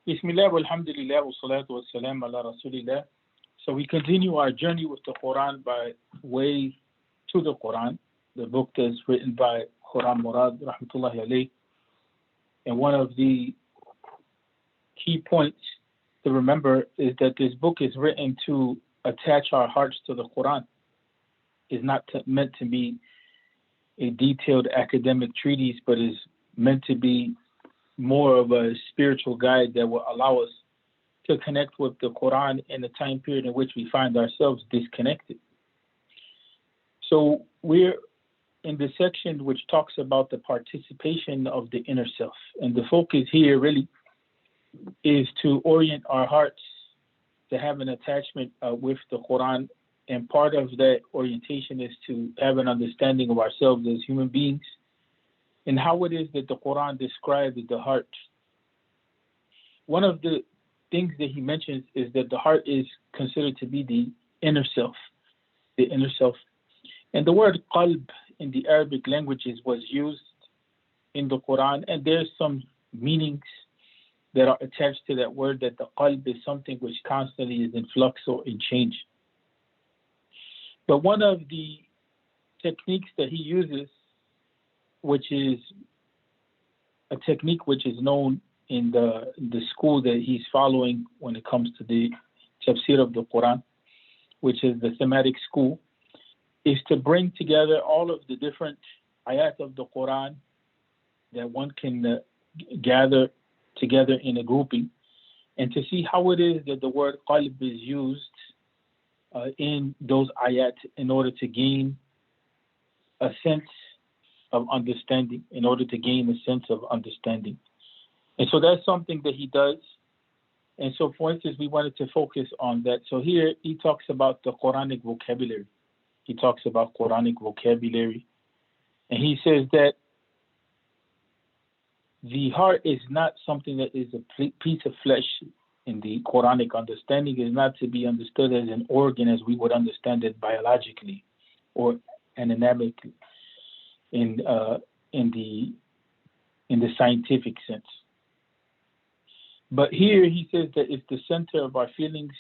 Bismillah, walhamdulillah, wa salatu wa salam ala rasulillah. So we continue our journey with the Quran by way to the Quran, the book that's written by Khuram Murad, rahmatullahi alayh. And one of the key points to remember is that this book is written to attach our hearts to the Quran. It's not meant to be a detailed academic treatise, but is meant to be more of a spiritual guide that will allow us to connect with the Quran in the time period in which we find ourselves disconnected. So we're in the section which talks about the participation of the inner self. And the focus here really is to orient our hearts to have an attachment with the Quran. And part of that orientation is to have an understanding of ourselves as human beings and how it is that the Quran describes the heart. One of the things that he mentions is that the heart is considered to be the inner self, the inner self. And the word qalb in the Arabic languages was used in the Quran, and there's some meanings that are attached to that word, that the qalb is something which constantly is in flux or in change. But one of the techniques that he uses, which is a technique which is known in the school that he's following when it comes to the tafsir of the Quran, which is the thematic school, is to bring together all of the different ayat of the Quran that one can gather together in a grouping, and to see how it is that the word qalb is used in those ayat in order to gain a sense of understanding, in order to gain a sense of understanding. And so that's something that he does. And so, for instance, we wanted to focus on that. So here he talks about the Quranic vocabulary. He talks about Quranic vocabulary. And he says that the heart is not something that is a piece of flesh in the Quranic understanding. Is not to be understood as an organ as we would understand it biologically or anatomically in the scientific sense. But here he says that it's the center of our feelings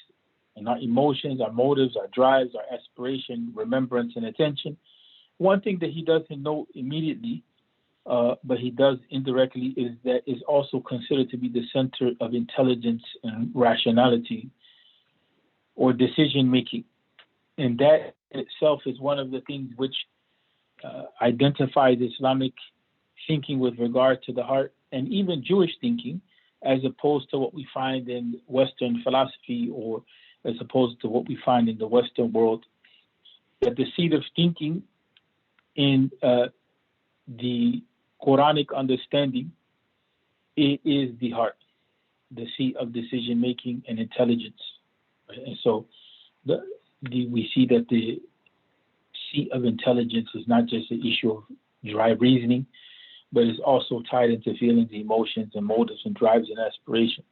and our emotions, our motives, our drives, our aspiration, remembrance, and attention. One thing that he doesn't know immediately, but he does indirectly, is that is also considered to be the center of intelligence and rationality or decision making. And that in itself is one of the things which identifies Islamic thinking with regard to the heart, and even Jewish thinking, as opposed to what we find in Western philosophy, or as opposed to what we find in the Western world. That the seat of thinking in the Quranic understanding is the heart, the seat of decision making and intelligence. Right? And so we see that the seat of intelligence is not just an issue of dry reasoning, but it's also tied into feelings, emotions, and motives, and drives and aspiration.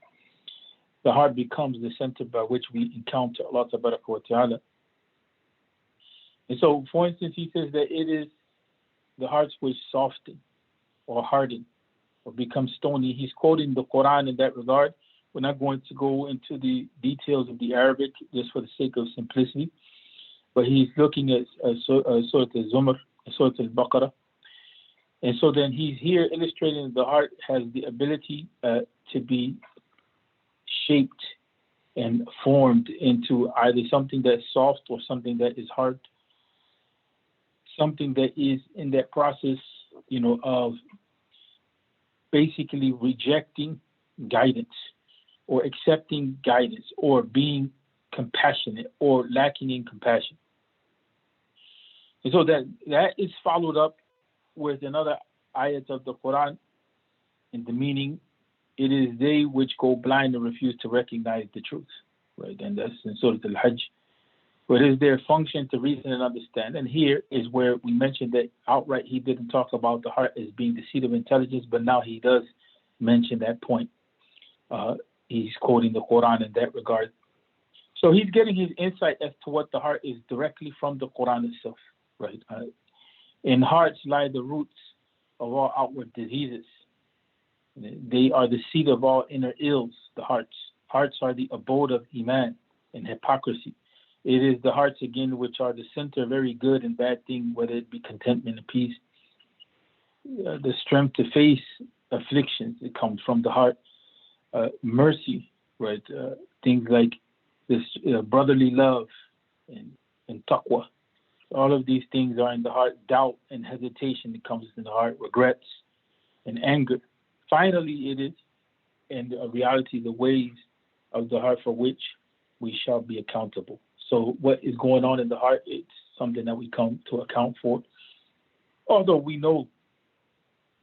The heart becomes the center by which we encounter Allah wa ta'ala. And so, for instance, he says that it is the hearts which soften or harden or become stony. He's quoting the Quran in that regard. We're not going to go into the details of the Arabic just for the sake of simplicity, but he's looking at Surah Al-Zumar, Surah Al-Baqarah. And so then he's here illustrating the heart has the ability to be shaped and formed into either something that's soft or something that is hard, something that is in that process, of basically rejecting guidance or accepting guidance or being compassionate or lacking in compassion. And so that is followed up with another ayat of the Quran, in the meaning, it is they which go blind and refuse to recognize the truth, right? And that's in Surah Al-Hajj. But it is their function to reason and understand. And here is where we mentioned that outright he didn't talk about the heart as being the seat of intelligence, but now he does mention that point. He's quoting the Quran in that regard. So he's getting his insight as to what the heart is directly from the Quran itself, right? In hearts lie the roots of all outward diseases. They are the seat of all inner ills, the hearts. Hearts are the abode of Iman and hypocrisy. It is the hearts, again, which are the center of every good and bad thing, whether it be contentment and peace. The strength to face afflictions, it comes from the heart. Mercy, right? Things like this brotherly love and taqwa. All of these things are in the heart. Doubt and hesitation, it comes in the heart. Regrets and anger. Finally, it is in reality the ways of the heart for which we shall be accountable. So what is going on in the heart, it's something that we come to account for. Although we know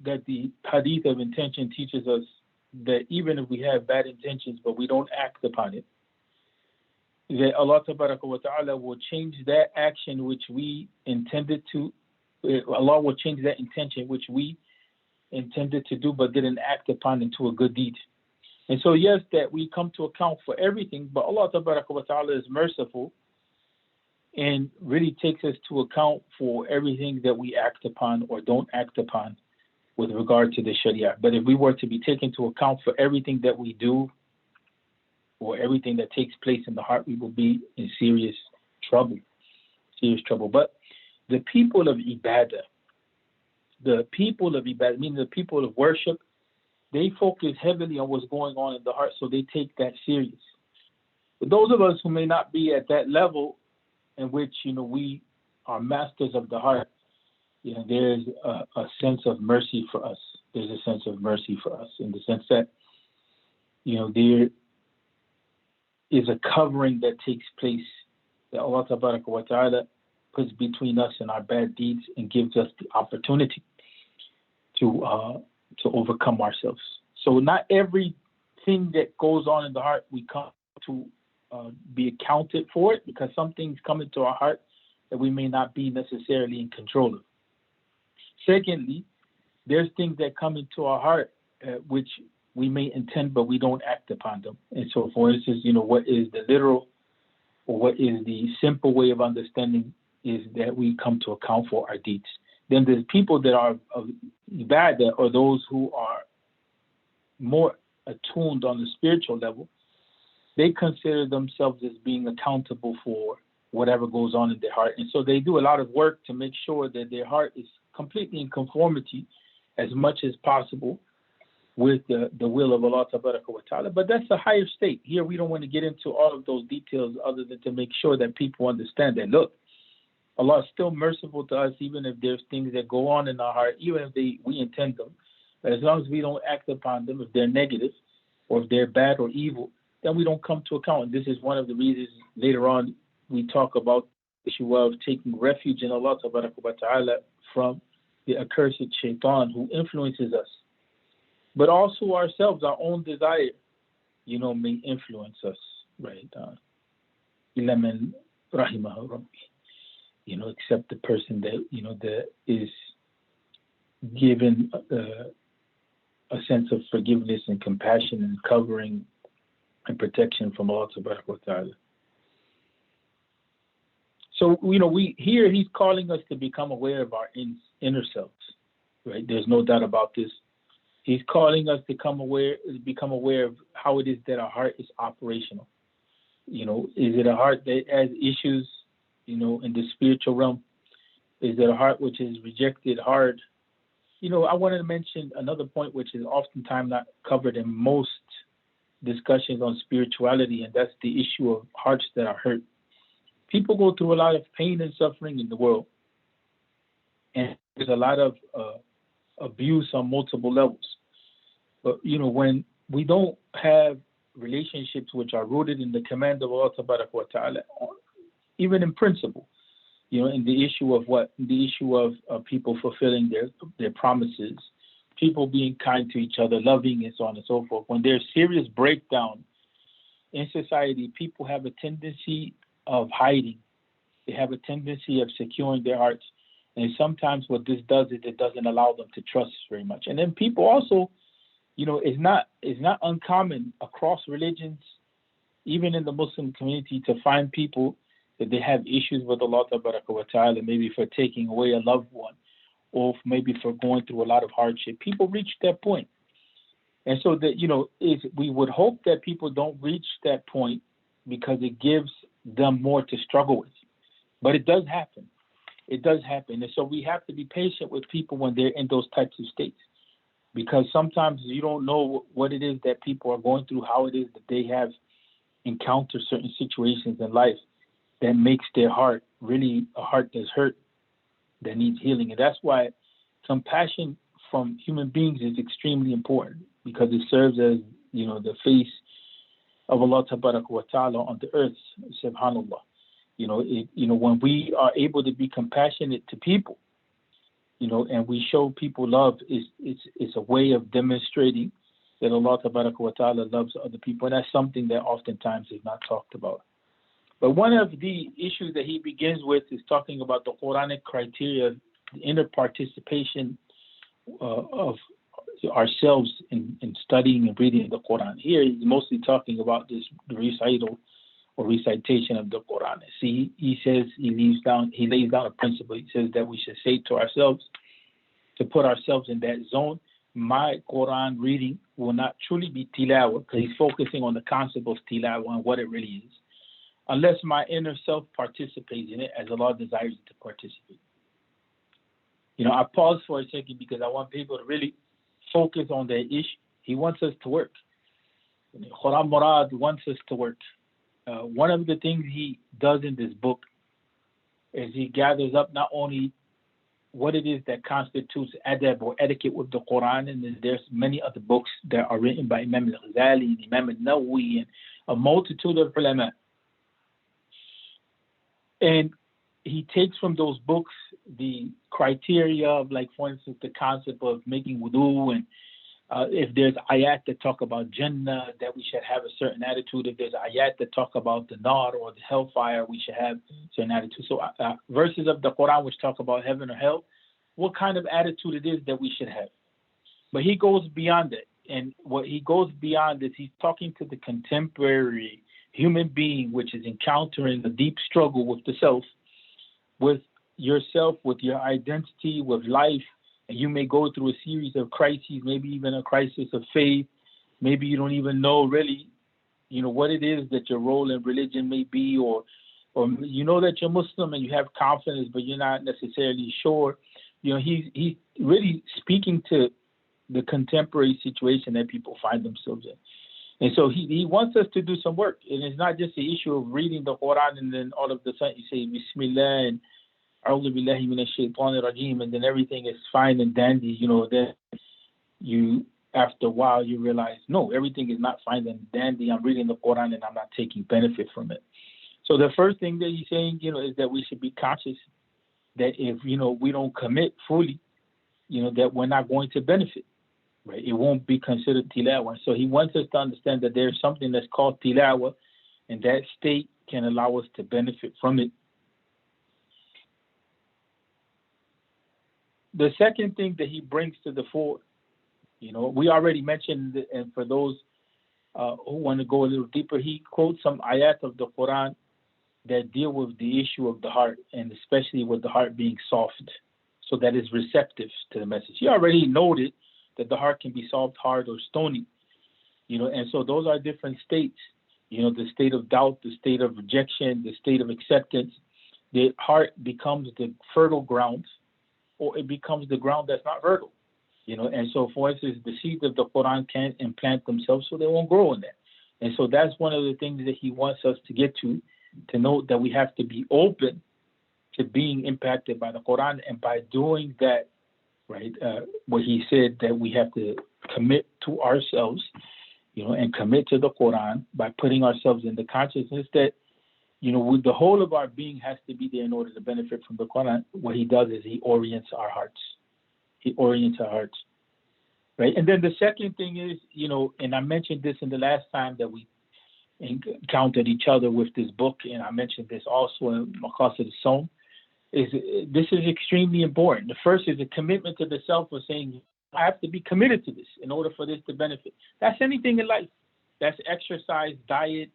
that the hadith of intention teaches us that even if we have bad intentions but we don't act upon it, that Allah wa ta'ala will change that action which we intended to, Allah will change that intention which we intended to do but didn't act upon into a good deed. And so yes, that we come to account for everything, but Allah wa ta'ala is merciful and really takes us to account for everything that we act upon or don't act upon with regard to the Sharia. But if we were to be taken into account for everything that we do or everything that takes place in the heart, we will be in serious trouble. But the people of Ibadah, meaning the people of worship, they focus heavily on what's going on in the heart, so they take that serious. But those of us who may not be at that level in which, we are masters of the heart, there's a sense of mercy for us. There's a sense of mercy for us in the sense that, there is a covering that takes place that Allah wa ta'ala puts between us and our bad deeds and gives us the opportunity to overcome ourselves. So not everything that goes on in the heart we come to be accounted for it, because some things come into our heart that we may not be necessarily in control of. Secondly, there's things that come into our heart which we may intend but we don't act upon them. And so, for instance, what is the literal or what is the simple way of understanding is that we come to account for our deeds. Then there's people that are of ibadah, or those who are more attuned on the spiritual level. They consider themselves as being accountable for whatever goes on in their heart. And so they do a lot of work to make sure that their heart is completely in conformity as much as possible with the will of Allah wa ta'ala. But that's a higher state. Here we don't want to get into all of those details other than to make sure that people understand that, look, Allah is still merciful to us even if there's things that go on in our heart, even if we intend them. But as long as we don't act upon them, if they're negative or if they're bad or evil, then we don't come to account. And this is one of the reasons later on we talk about the issue of taking refuge in Allah wa ta'ala from the accursed shaitan who influences us. But also ourselves, our own desire, may influence us, right? Illa man rahimahu rabbi. Except the person that, that is given a sense of forgiveness and compassion and covering and protection from Allah subhanahu wa ta'ala. So, he's calling us to become aware of our inner selves, right? There's no doubt about this. He's calling us to become aware of how it is that our heart is operational. Is it a heart that has issues, in the spiritual realm? Is it a heart which is rejected hard? I wanted to mention another point which is oftentimes not covered in most discussions on spirituality, and that's the issue of hearts that are hurt. People go through a lot of pain and suffering in the world, and there's a lot of abuse on multiple levels. But when we don't have relationships which are rooted in the command of Allah wa ta'ala, even in principle, in the issue of people fulfilling their promises, people being kind to each other, loving, and so on and so forth. When there's serious breakdown in society, people have a tendency of hiding. They have a tendency of securing their hearts. And sometimes what this does is it doesn't allow them to trust very much. And then people also, it's not uncommon across religions, even in the Muslim community, to find people that they have issues with Allah wa ta'ala, maybe for taking away a loved one, or maybe for going through a lot of hardship. People reach that point. And so that, we would hope that people don't reach that point because it gives them more to struggle with. But it does happen. It does happen. And so we have to be patient with people when they're in those types of states, because sometimes you don't know what it is that people are going through, how it is that they have encountered certain situations in life that makes their heart really a heart that's hurt, that needs healing. And that's why compassion from human beings is extremely important, because it serves as, the face of Allah wa ta'ala on the earth, subhanAllah. When we are able to be compassionate to people, and we show people love, it's a way of demonstrating that Allah wa ta'ala loves other people. And that's something that oftentimes is not talked about. But one of the issues that he begins with is talking about the Quranic criteria, the inner participation of ourselves in studying and reading the Quran. Here he's mostly talking about the recital or recitation of the Quran. See, he says he lays down a principle. He says that we should say to ourselves, to put ourselves in that zone, my Quran reading will not truly be tilawah, because he's focusing on the concept of tilawah and what it really is, unless my inner self participates in it as Allah desires it to participate. I pause for a second because I want people to really focus on that issue. He wants us to work. Khuram Murad wants us to work. One of the things he does in this book is he gathers up not only what it is that constitutes adab or etiquette with the Quran, and then there's many other books that are written by Imam al-Ghazali and Imam al-Nawawi and a multitude of ulama. And he takes from those books the criteria of, like, for instance, the concept of making wudu, and if there's ayat that talk about Jannah, that we should have a certain attitude. If there's ayat that talk about the nar or the hellfire, we should have a certain attitude. So verses of the Quran which talk about heaven or hell, what kind of attitude it is that we should have. But he goes beyond it. And what he goes beyond is he's talking to the contemporary human being which is encountering a deep struggle with the self, with yourself, with your identity, with life. And you may go through a series of crises, maybe even a crisis of faith. Maybe you don't even know really, what it is that your role in religion may be, or you know that you're Muslim and you have confidence, but you're not necessarily sure. He's really speaking to the contemporary situation that people find themselves in. And so he wants us to do some work. And it's not just the issue of reading the Quran and then all of the sudden you say Bismillah and A'udhu billahi minash shaitanir rajim, and then everything is fine and dandy. Then you, after a while, you realize, no, everything is not fine and dandy. I'm reading the Quran and I'm not taking benefit from it. So the first thing that he's saying, is that we should be conscious that if, we don't commit fully, that we're not going to benefit. Right? It won't be considered tilawah. So he wants us to understand that there's something that's called tilawah, and that state can allow us to benefit from it. The second thing that he brings to the fore, we already mentioned, and for those who want to go a little deeper, he quotes some ayat of the Quran that deal with the issue of the heart, and especially with the heart being soft, so that it's receptive to the message. He already noted that the heart can be soft, hard, or stony, and so those are different states. The state of doubt, the state of rejection, the state of acceptance. The heart becomes the fertile ground, or it becomes the ground that's not fertile. And so, for instance, the seeds of the Quran can't implant themselves, so they won't grow in that. And so that's one of the things that he wants us to get to note that we have to be open to being impacted by the Quran, and by doing that, right, what he said, that we have to commit to ourselves, and commit to the Quran by putting ourselves in the consciousness that, with the whole of our being has to be there in order to benefit from the Quran. What he does is he orients our hearts. He orients our hearts, right? And then the second thing is, and I mentioned this in the last time that we encountered each other with this book, and I mentioned this also in Maqasid al-Sawm, this is extremely important. The first is a commitment to the self of saying, I have to be committed to this in order for this to benefit. That's anything in life. That's exercise, diet,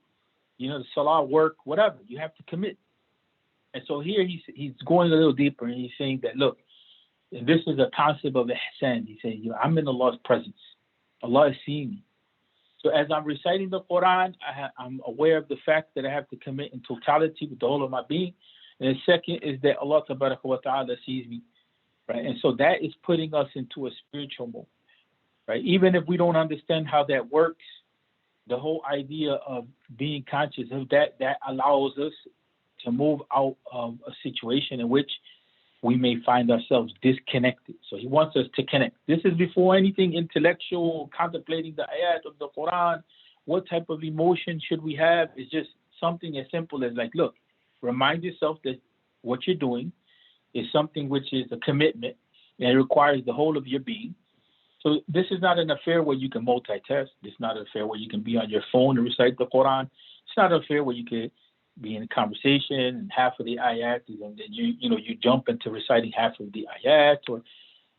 the salah, work, whatever. You have to commit. And so here he's going a little deeper, and he's saying that, look, and this is a concept of ihsan. He's saying, I'm in Allah's presence. Allah is seeing me. So as I'm reciting the Quran, I'm aware of the fact that I have to commit in totality with the whole of my being. And the second is that Allah wa ta'ala sees me, right? And so that is putting us into a spiritual mode, right? Even if we don't understand how that works, the whole idea of being conscious of that allows us to move out of a situation in which we may find ourselves disconnected. So he wants us to connect. This is before anything intellectual, contemplating the ayat of the Quran. What type of emotion should we have? It's just something as simple as like, look, remind yourself that what you're doing is something which is a commitment and it requires the whole of your being. So this is not an affair where you can multitask. This is not an affair where you can be on your phone and recite the Quran. It's not an affair where you can be in a conversation and half of the ayat and then you jump into reciting half of the ayat, or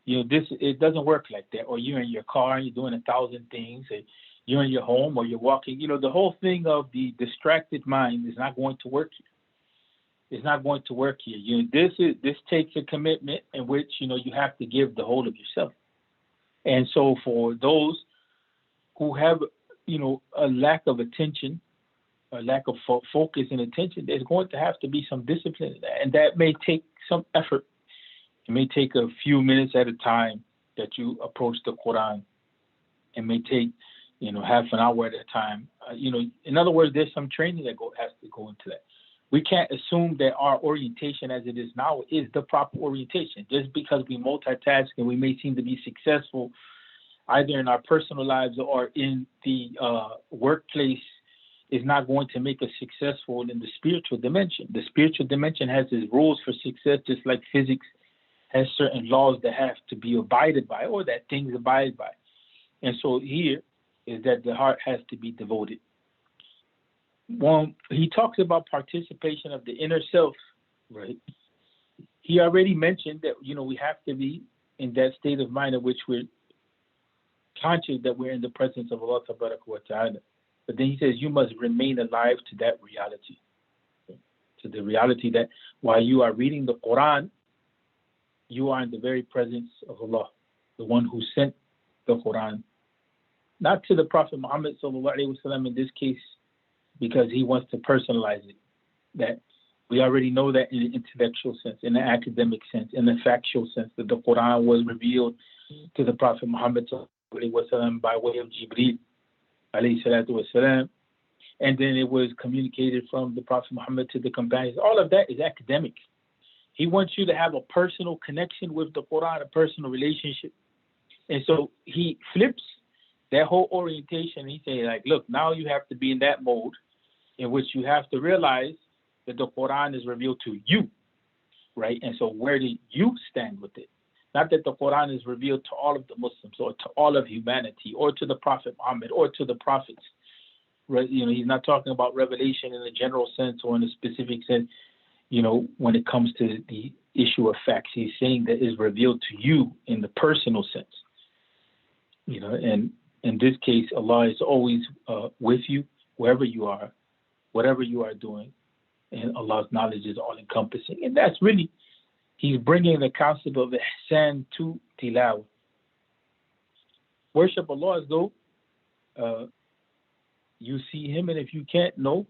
it doesn't work like that. Or you're in your car and you're doing 1,000 things, and you're in your home or you're walking. The whole thing of the distracted mind is not going to work here. It's not going to work here. This takes a commitment in which you have to give the whole of yourself. And so for those who have a lack of attention, a lack of focus and attention, there's going to have to be some discipline in that. And that may take some effort. It may take a few minutes at a time that you approach the Quran. It may take, half an hour at a time. In other words, there's some training that has to go into that. We can't assume that our orientation as it is now is the proper orientation. Just because we multitask and we may seem to be successful either in our personal lives or in the workplace is not going to make us successful in the spiritual dimension. The spiritual dimension has its rules for success, just like physics has certain laws that have to be abided by or that things abide by. And so here is that the heart has to be devoted. When he talks about participation of the inner self, right? He already mentioned that, we have to be in that state of mind in which we're conscious that we're in the presence of Allah wa ta'ala. But then he says you must remain alive to that reality, to the reality that while you are reading the Quran, you are in the very presence of Allah, the one who sent the Quran, not to the Prophet Muhammad sallallahu alaihi wasallam in this case, because he wants to personalize it. That we already know that in the intellectual sense, in the academic sense, in the factual sense, that the Quran was revealed to the Prophet Muhammad sallallahu alaihi wasallam by way of Jibreel alayhi salatu wasalam, and then it was communicated from the Prophet Muhammad to the companions. All of that is academic. He wants you to have a personal connection with the Quran, a personal relationship. And so he flips that whole orientation. He says, like, look, now you have to be in that mode in which you have to realize that the Quran is revealed to you, right? And so where do you stand with it? Not that the Quran is revealed to all of the Muslims or to all of humanity or to the Prophet Muhammad or to the prophets. Right? He's not talking about revelation in a general sense or in a specific sense, when it comes to the issue of facts. He's saying that it's revealed to you in the personal sense. And in this case, Allah is always with you, wherever you are, whatever you are doing. And Allah's knowledge is all-encompassing. And that's really, he's bringing the concept of ihsan to tilawah. Worship Allah as though you see him, and if you can't, know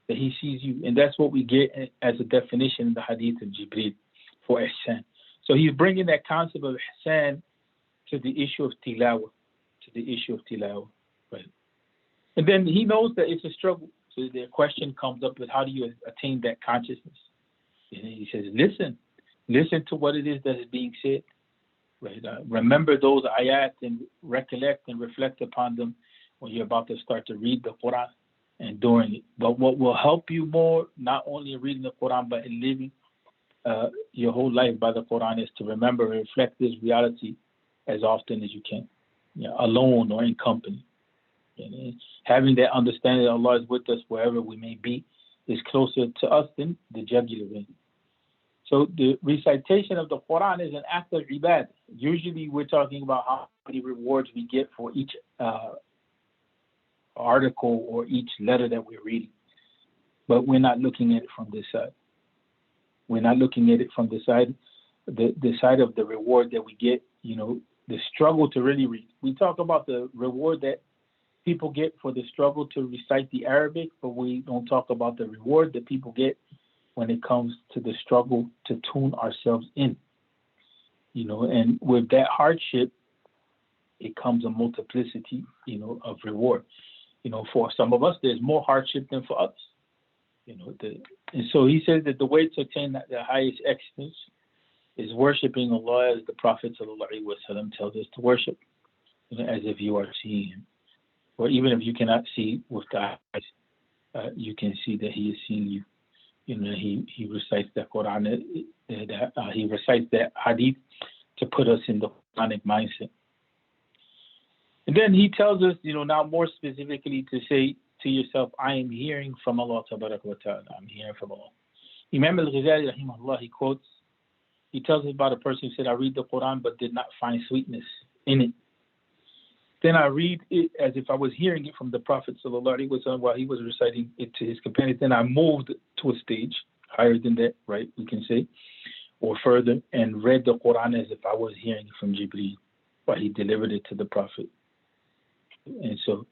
that he sees you. And that's what we get as a definition in the hadith of Jibreel for ihsan. So he's bringing that concept of ihsan to the issue of tilawah, right? And then he knows that it's a struggle. So the question comes up with how do you attain that consciousness? And he says, listen to what it is that is being said, right? Remember those ayat and recollect and reflect upon them when you're about to start to read the Quran and during it. But what will help you more, not only in reading the Quran, but in living your whole life by the Quran, is to remember and reflect this reality as often as you can, alone or in company. And having that understanding that Allah is with us wherever we may be is closer to us than the jugular vein. So the recitation of the Quran is an act of ibadah. Usually we're talking about how many rewards we get for each article or each letter that we're reading. But we're not looking at it from this side. We're not looking at it from the side of the reward that we get, struggle to really read. We talk about the reward that people get for the struggle to recite the Arabic, but we don't talk about the reward that people get when it comes to the struggle to tune ourselves in. And with that hardship, it comes a multiplicity, of reward. For some of us, there's more hardship than for others. And so he says that the way to attain the highest excellence is worshiping Allah as the Prophet ﷺ tells us to worship, as if you are seeing him. Or even if you cannot see with the eyes, you can see that he is seeing you. He recites the Quran, he recites that hadith to put us in the Quranic mindset. And then he tells us, now more specifically to say to yourself, I am hearing from Allah Tabarak wa Ta'ala. I'm hearing from Allah. Imam al-Ghazali, rahimahullah, he tells us about a person who said, I read the Quran but did not find sweetness in it. Then I read it as if I was hearing it from the Prophet ﷺ while he was reciting it to his companions. Then I moved to a stage higher than that, right, we can say, or further, and read the Quran as if I was hearing it from Jibreel while he delivered it to the Prophet. And so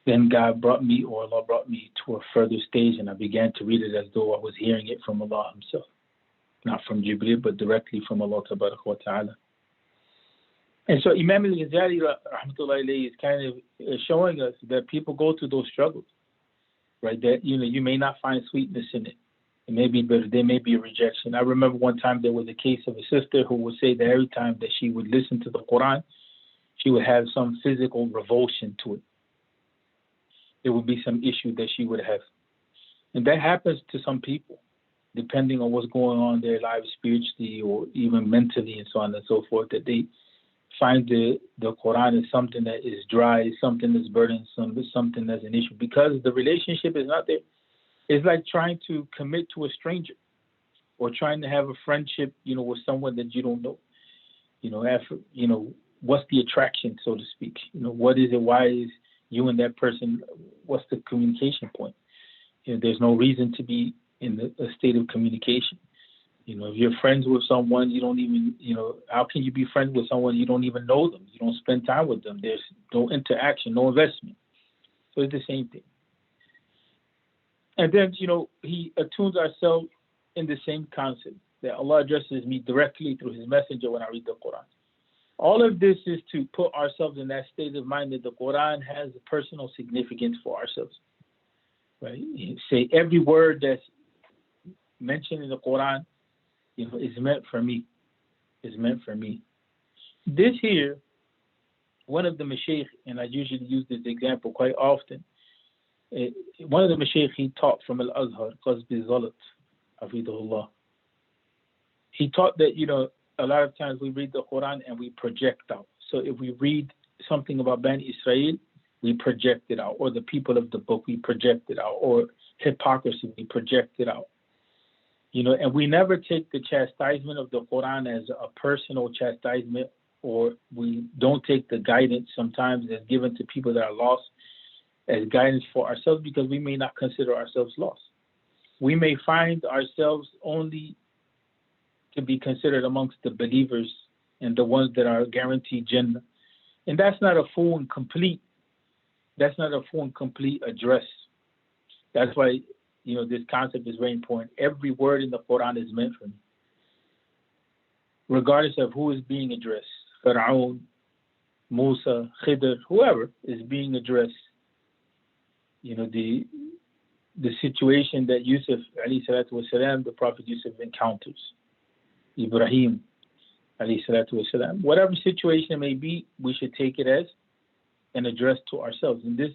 then God brought me, or Allah brought me to a further stage, and I began to read it as though I was hearing it from Allah himself. Not from Jibreel, but directly from Allah wa Ta'ala. And so Imam al-Ghazali rahmatullahi alayhi is kind of showing us that people go through those struggles, right? That, you may not find sweetness in it. It may be bitter. There may be a rejection. I remember one time there was a case of a sister who would say that every time that she would listen to the Quran, she would have some physical revulsion to it. There would be some issue that she would have. And that happens to some people, depending on what's going on in their lives spiritually or even mentally and so on and so forth, that they find the Quran is something that is dry, something that's burdensome, something that's an issue, because the relationship is not there. It's like trying to commit to a stranger or trying to have a friendship, with someone that you don't know. After, what's the attraction, so to speak? What is it? Why is you and that person, what's the communication point? There's no reason to be in a state of communication. If you're friends with someone, you don't even, how can you be friends with someone you don't even know them? You don't spend time with them. There's no interaction, no investment. So it's the same thing. And then, he attunes ourselves in the same concept that Allah addresses me directly through his messenger when I read the Quran. All of this is to put ourselves in that state of mind that the Quran has a personal significance for ourselves. Right? Say every word that's mentioned in the Quran, is meant for me. Is meant for me. This here, one of the mashaykh, and I usually use this example quite often, one of the mashaykh, he taught from Al-Azhar, Qazbi Zalat, Hafidhullah. He taught that, a lot of times we read the Quran and we project out. So if we read something about Bani Israel, we project it out, or the people of the book, we project it out, or hypocrisy, we project it out. And we never take the chastisement of the Quran as a personal chastisement, or we don't take the guidance sometimes that's given to people that are lost as guidance for ourselves, because we may not consider ourselves lost. We may find ourselves only to be considered amongst the believers and the ones that are guaranteed Jannah. And that's not a full and complete, address. That's why, this concept is very important. Every word in the Quran is meant for me, regardless of who is being addressed. Fir'aun, Musa, Khidr, whoever is being addressed. The situation that Yusuf, alayhi salatu wasalam, the Prophet Yusuf encounters. Ibrahim, alayhi salatu wasalam. Whatever situation it may be, we should take it as an address to ourselves. And this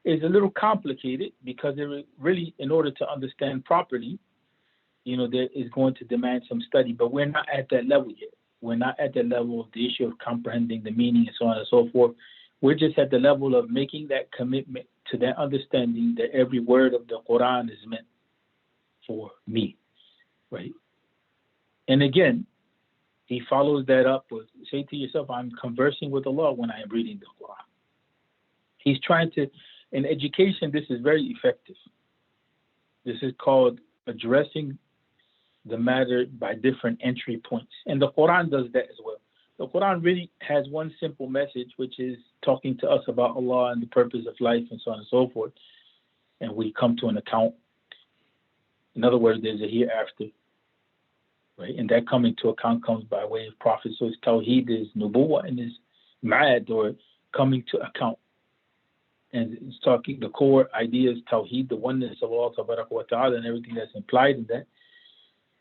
is a little complicated because it really, in order to understand properly, there is going to demand some study. But we're not at that level yet. We're not at the level of the issue of comprehending the meaning and so on and so forth. We're just at the level of making that commitment to that understanding that every word of the Quran is meant for me, right? And again, he follows that up with, say to yourself, I'm conversing with Allah when I am reading the Quran. He's trying to, in education, this is very effective. This is called addressing the matter by different entry points. And the Quran does that as well. The Quran really has one simple message, which is talking to us about Allah and the purpose of life and so on and so forth. And we come to an account. In other words, there's a hereafter, right? And that coming to account comes by way of prophet. So it's Tawheed, is Nubuwwah, and is Ma'ad, or coming to account. And it's talking, the core idea is Tawheed, the oneness of Allah wa ta'ala, and everything that's implied in that.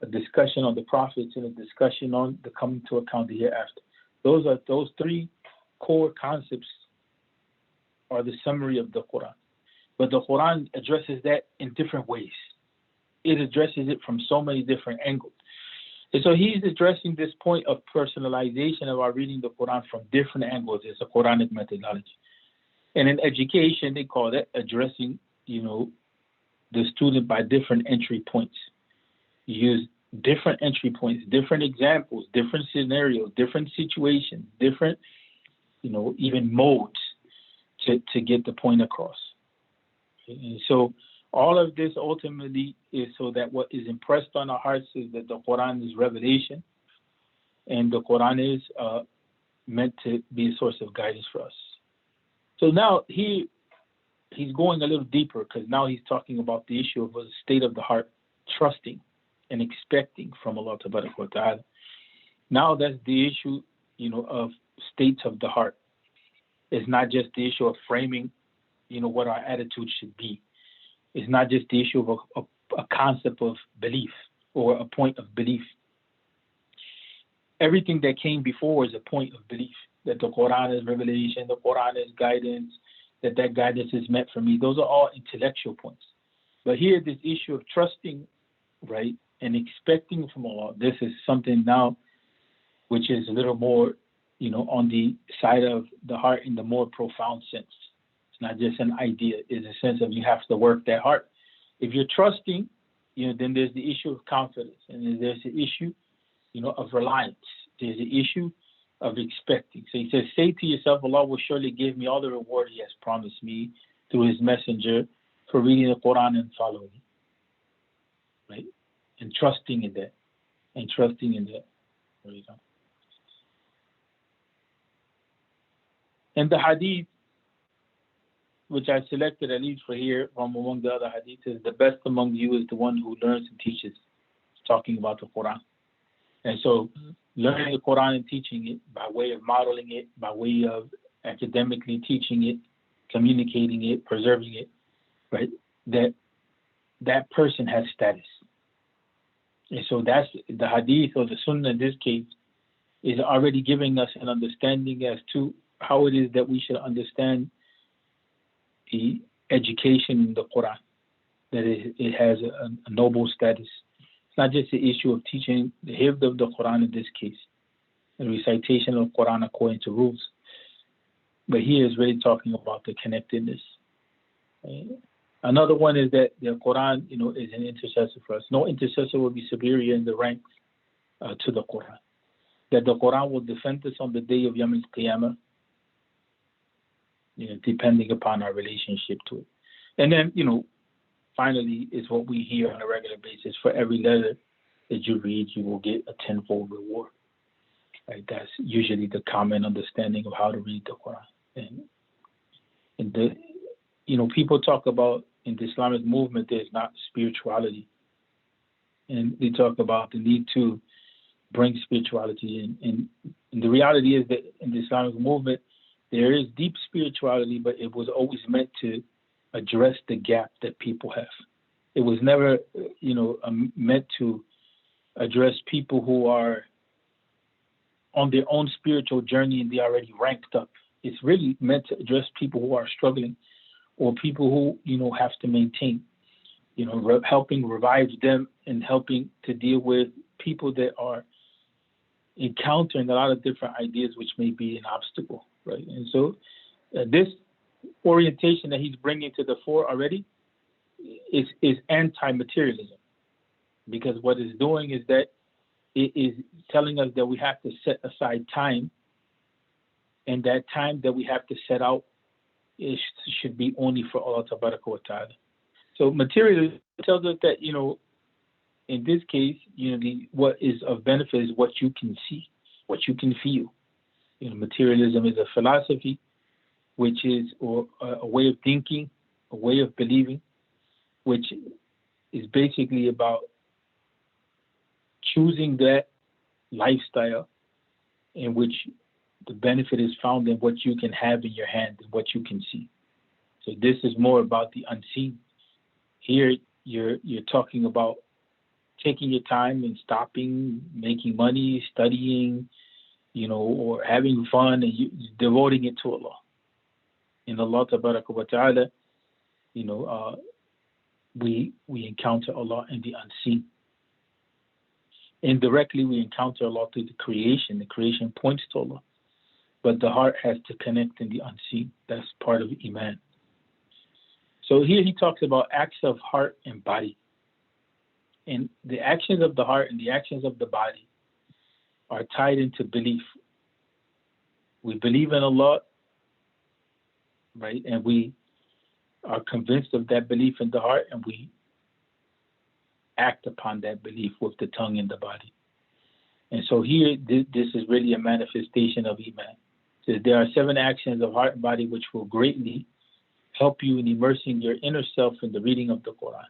A discussion on the prophets and a discussion on the coming to account the hereafter. Those three core concepts are the summary of the Quran. But the Quran addresses that in different ways. It addresses it from so many different angles. And so he's addressing this point of personalization of our reading the Quran from different angles. It's a Quranic methodology. And in education, they call that addressing, the student by different entry points. You use different entry points, different examples, different scenarios, different situations, different, even modes to get the point across. And so all of this ultimately is so that what is impressed on our hearts is that the Quran is revelation, and the Quran is meant to be a source of guidance for us. So now he's going a little deeper, because now he's talking about the issue of a state of the heart, trusting and expecting from Allah wa ta'ala. Now that's the issue, of states of the heart. It's not just the issue of framing, what our attitude should be. It's not just the issue of a concept of belief or a point of belief. Everything that came before is a point of belief, that the Quran is revelation, the Quran is guidance, that guidance is meant for me. Those are all intellectual points. But here, this issue of trusting, right, and expecting from Allah, this is something now which is a little more, on the side of the heart in the more profound sense. It's not just an idea. It's a sense of you have to work that heart. If you're trusting, then there's the issue of confidence, and then there's the issue, of reliance. There's the issue of expecting. So he says, say to yourself, Allah will surely give me all the reward He has promised me through His messenger for reading the Quran and following it. Right? And trusting in that. There you go. And the hadith, which I selected at least for here from among the other hadiths, is the best among you is the one who learns and teaches. It's talking about the Quran. And so learning the Quran and teaching it by way of modeling it, by way of academically teaching it, communicating it, preserving it, right? That person has status. And so that's the hadith or the sunnah in this case is already giving us an understanding as to how it is that we should understand the education in the Quran, that it has a noble status. It's not just the issue of teaching the hifd of the Quran in this case, the recitation of the Quran according to rules, but here is really talking about the connectedness. Another one is that the Quran, is an intercessor for us. No intercessor will be superior in the rank to the Quran. That the Quran will defend us on the day of Yawm al-Qiyamah, depending upon our relationship to it. And then, finally, is what we hear on a regular basis. For every letter that you read, you will get a tenfold reward. Right? That's usually the common understanding of how to read the Quran. And people talk about in the Islamic movement, there's not spirituality. And they talk about the need to bring spirituality in. And the reality is that in the Islamic movement, there is deep spirituality, but it was always meant to address the gap that people have. It was never, meant to address people who are on their own spiritual journey and they already ranked up. It's really meant to address people who are struggling or people who, have to maintain, helping revive them and helping to deal with people that are encountering a lot of different ideas which may be an obstacle, right? And so this orientation that he's bringing to the fore already is anti-materialism, because what it's doing is that it is telling us that we have to set aside time, and that time that we have to set out should be only for Allah wa ta'ala. So materialism tells us that, in this case, what is of benefit is what you can see, what you can feel, Materialism is a philosophy, which is or a way of thinking, a way of believing, which is basically about choosing that lifestyle in which the benefit is found in what you can have in your hand and what you can see. So this is more about the unseen. Here you're talking about taking your time and stopping, making money, studying, or having fun, and devoting it to Allah. In Allah Tabaraka wa Ta'ala, we encounter Allah in the unseen. Indirectly, we encounter Allah through the creation. The creation points to Allah. But the heart has to connect in the unseen. That's part of Iman. So here he talks about acts of heart and body. And the actions of the heart and the actions of the body are tied into belief. We believe in Allah, right? And we are convinced of that belief in the heart, and we act upon that belief with the tongue and the body. And so here, this is really a manifestation of Iman. So there are 7 actions of heart and body which will greatly help you in immersing your inner self in the reading of the Quran.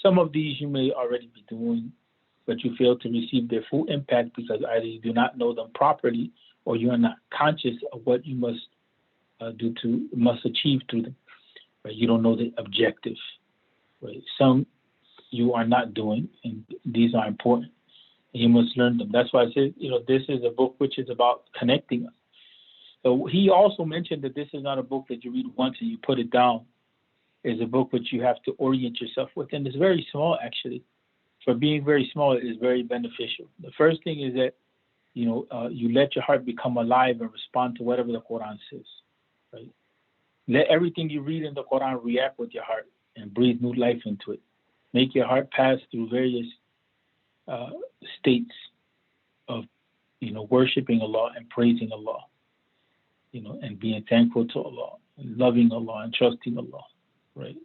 Some of these you may already be doing, but you fail to receive their full impact because either you do not know them properly or you are not conscious of what you must achieve through them. Right? You don't know the objective. Right? Some you are not doing, and these are important. And you must learn them. That's why I said, this is a book which is about connecting us. So he also mentioned that this is not a book that you read once and you put it down. It's a book which you have to orient yourself with. And it's very small, actually. For being very small, it is very beneficial. The first thing is that, you let your heart become alive and respond to whatever the Quran says. Right? Let everything you read in the Quran react with your heart and breathe new life into it. Make your heart pass through various states of, worshiping Allah and praising Allah, and being thankful to Allah, and loving Allah and trusting Allah, right?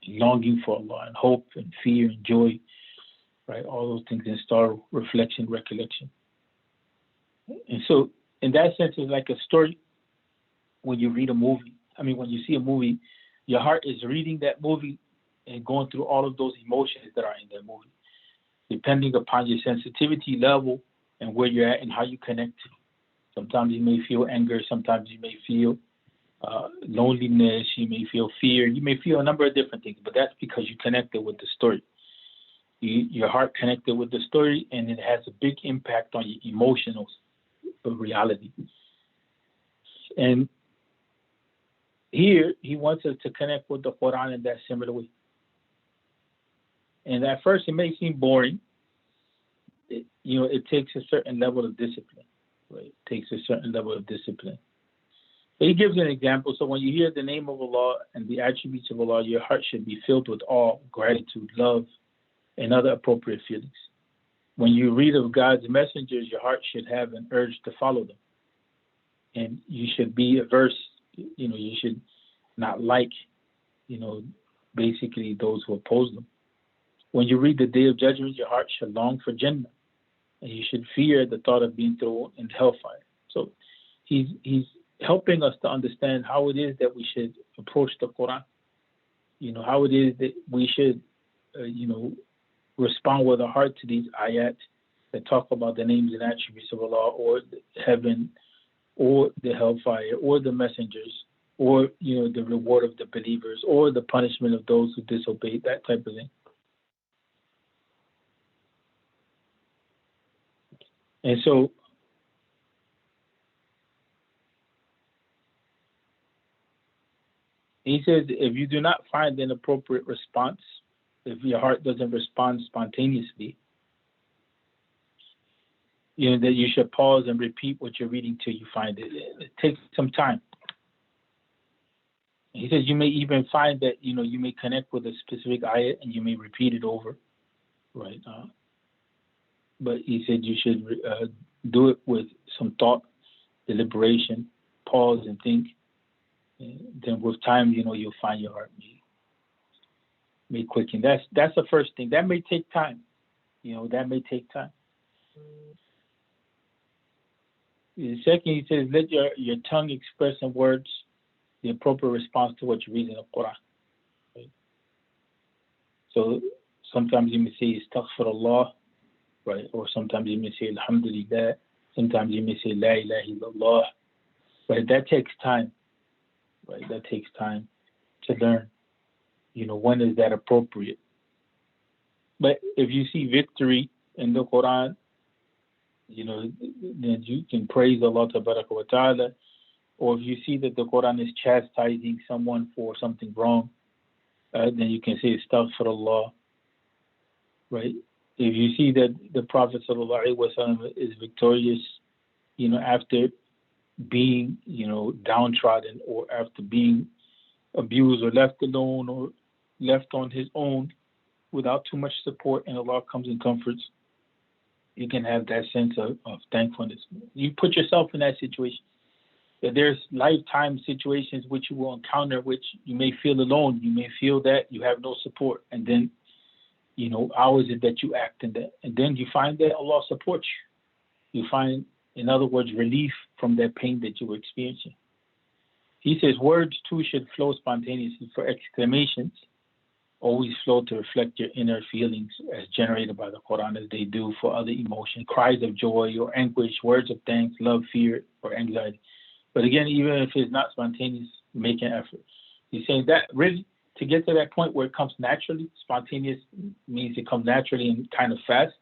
And longing for Allah and hope and fear and joy, right? All those things in star reflection, recollection. And so, in that sense, it's like a story when you read a movie. When you see a movie, your heart is reading that movie and going through all of those emotions that are in that movie, depending upon your sensitivity level and where you're at and how you connect. Sometimes you may feel anger, sometimes you may feel loneliness, you may feel fear, you may feel a number of different things, but that's because you connected with the story. Your heart connected with the story, and it has a big impact on your emotional reality. And here, he wants us to connect with the Quran in that similar way. And at first, it may seem boring. It takes a certain level of discipline. Right? It takes a certain level of discipline. But he gives an example. So when you hear the name of Allah and the attributes of Allah, your heart should be filled with awe, gratitude, love, and other appropriate feelings. When you read of God's messengers, your heart should have an urge to follow them. And you should be averse, you should not like, basically those who oppose them. When you read the Day of Judgment, your heart should long for Jannah. And you should fear the thought of being thrown in hellfire. So he's helping us to understand how it is that we should approach the Quran. How it is that we should, respond with our heart to these ayat that talk about the names and attributes of Allah, or heaven, or the hellfire, or the messengers, or, the reward of the believers, or the punishment of those who disobey, that type of thing. And so, he says, if you do not find an appropriate response, if your heart doesn't respond spontaneously, that you should pause and repeat what you're reading till you find it. It takes some time. He says you may even find that, you may connect with a specific ayat and you may repeat it over, right? But he said you should do it with some thought, deliberation, pause and think. And then with time, you'll find your heart may quicken. That's the first thing. That may take time. That may take time. The second, he says, let your tongue express in words the appropriate response to what you read in the Quran. Right? So sometimes you may say astaghfirullah, right? Or sometimes you may say alhamdulillah. Sometimes you may say la ilaha illallah. Right? That takes time. Right? That takes time to learn. When is that appropriate? But if you see victory in the Quran, then you can praise Allah tabaraka wa ta'ala. Or if you see that the Quran is chastising someone for something wrong, then you can say astaghfirullah. Right? If you see that the Prophet sallallahu alaihi wasallam is victorious, after being, downtrodden, or after being abused or left alone or left on his own without too much support, and Allah comes and comforts, you can have that sense of thankfulness. You put yourself in that situation. That there's lifetime situations which you will encounter, which you may feel alone. You may feel that you have no support. And then, how is it that you act in that? And then you find that Allah supports you. You find, in other words, relief from that pain that you were experiencing. He says words too should flow spontaneously. For exclamations always flow to reflect your inner feelings as generated by the Quran, as they do for other emotions, cries of joy or anguish, words of thanks, love, fear, or anxiety. But again, even if it's not spontaneous, make an effort. He's saying that really, to get to that point where it comes naturally, spontaneous means it comes naturally and kind of fast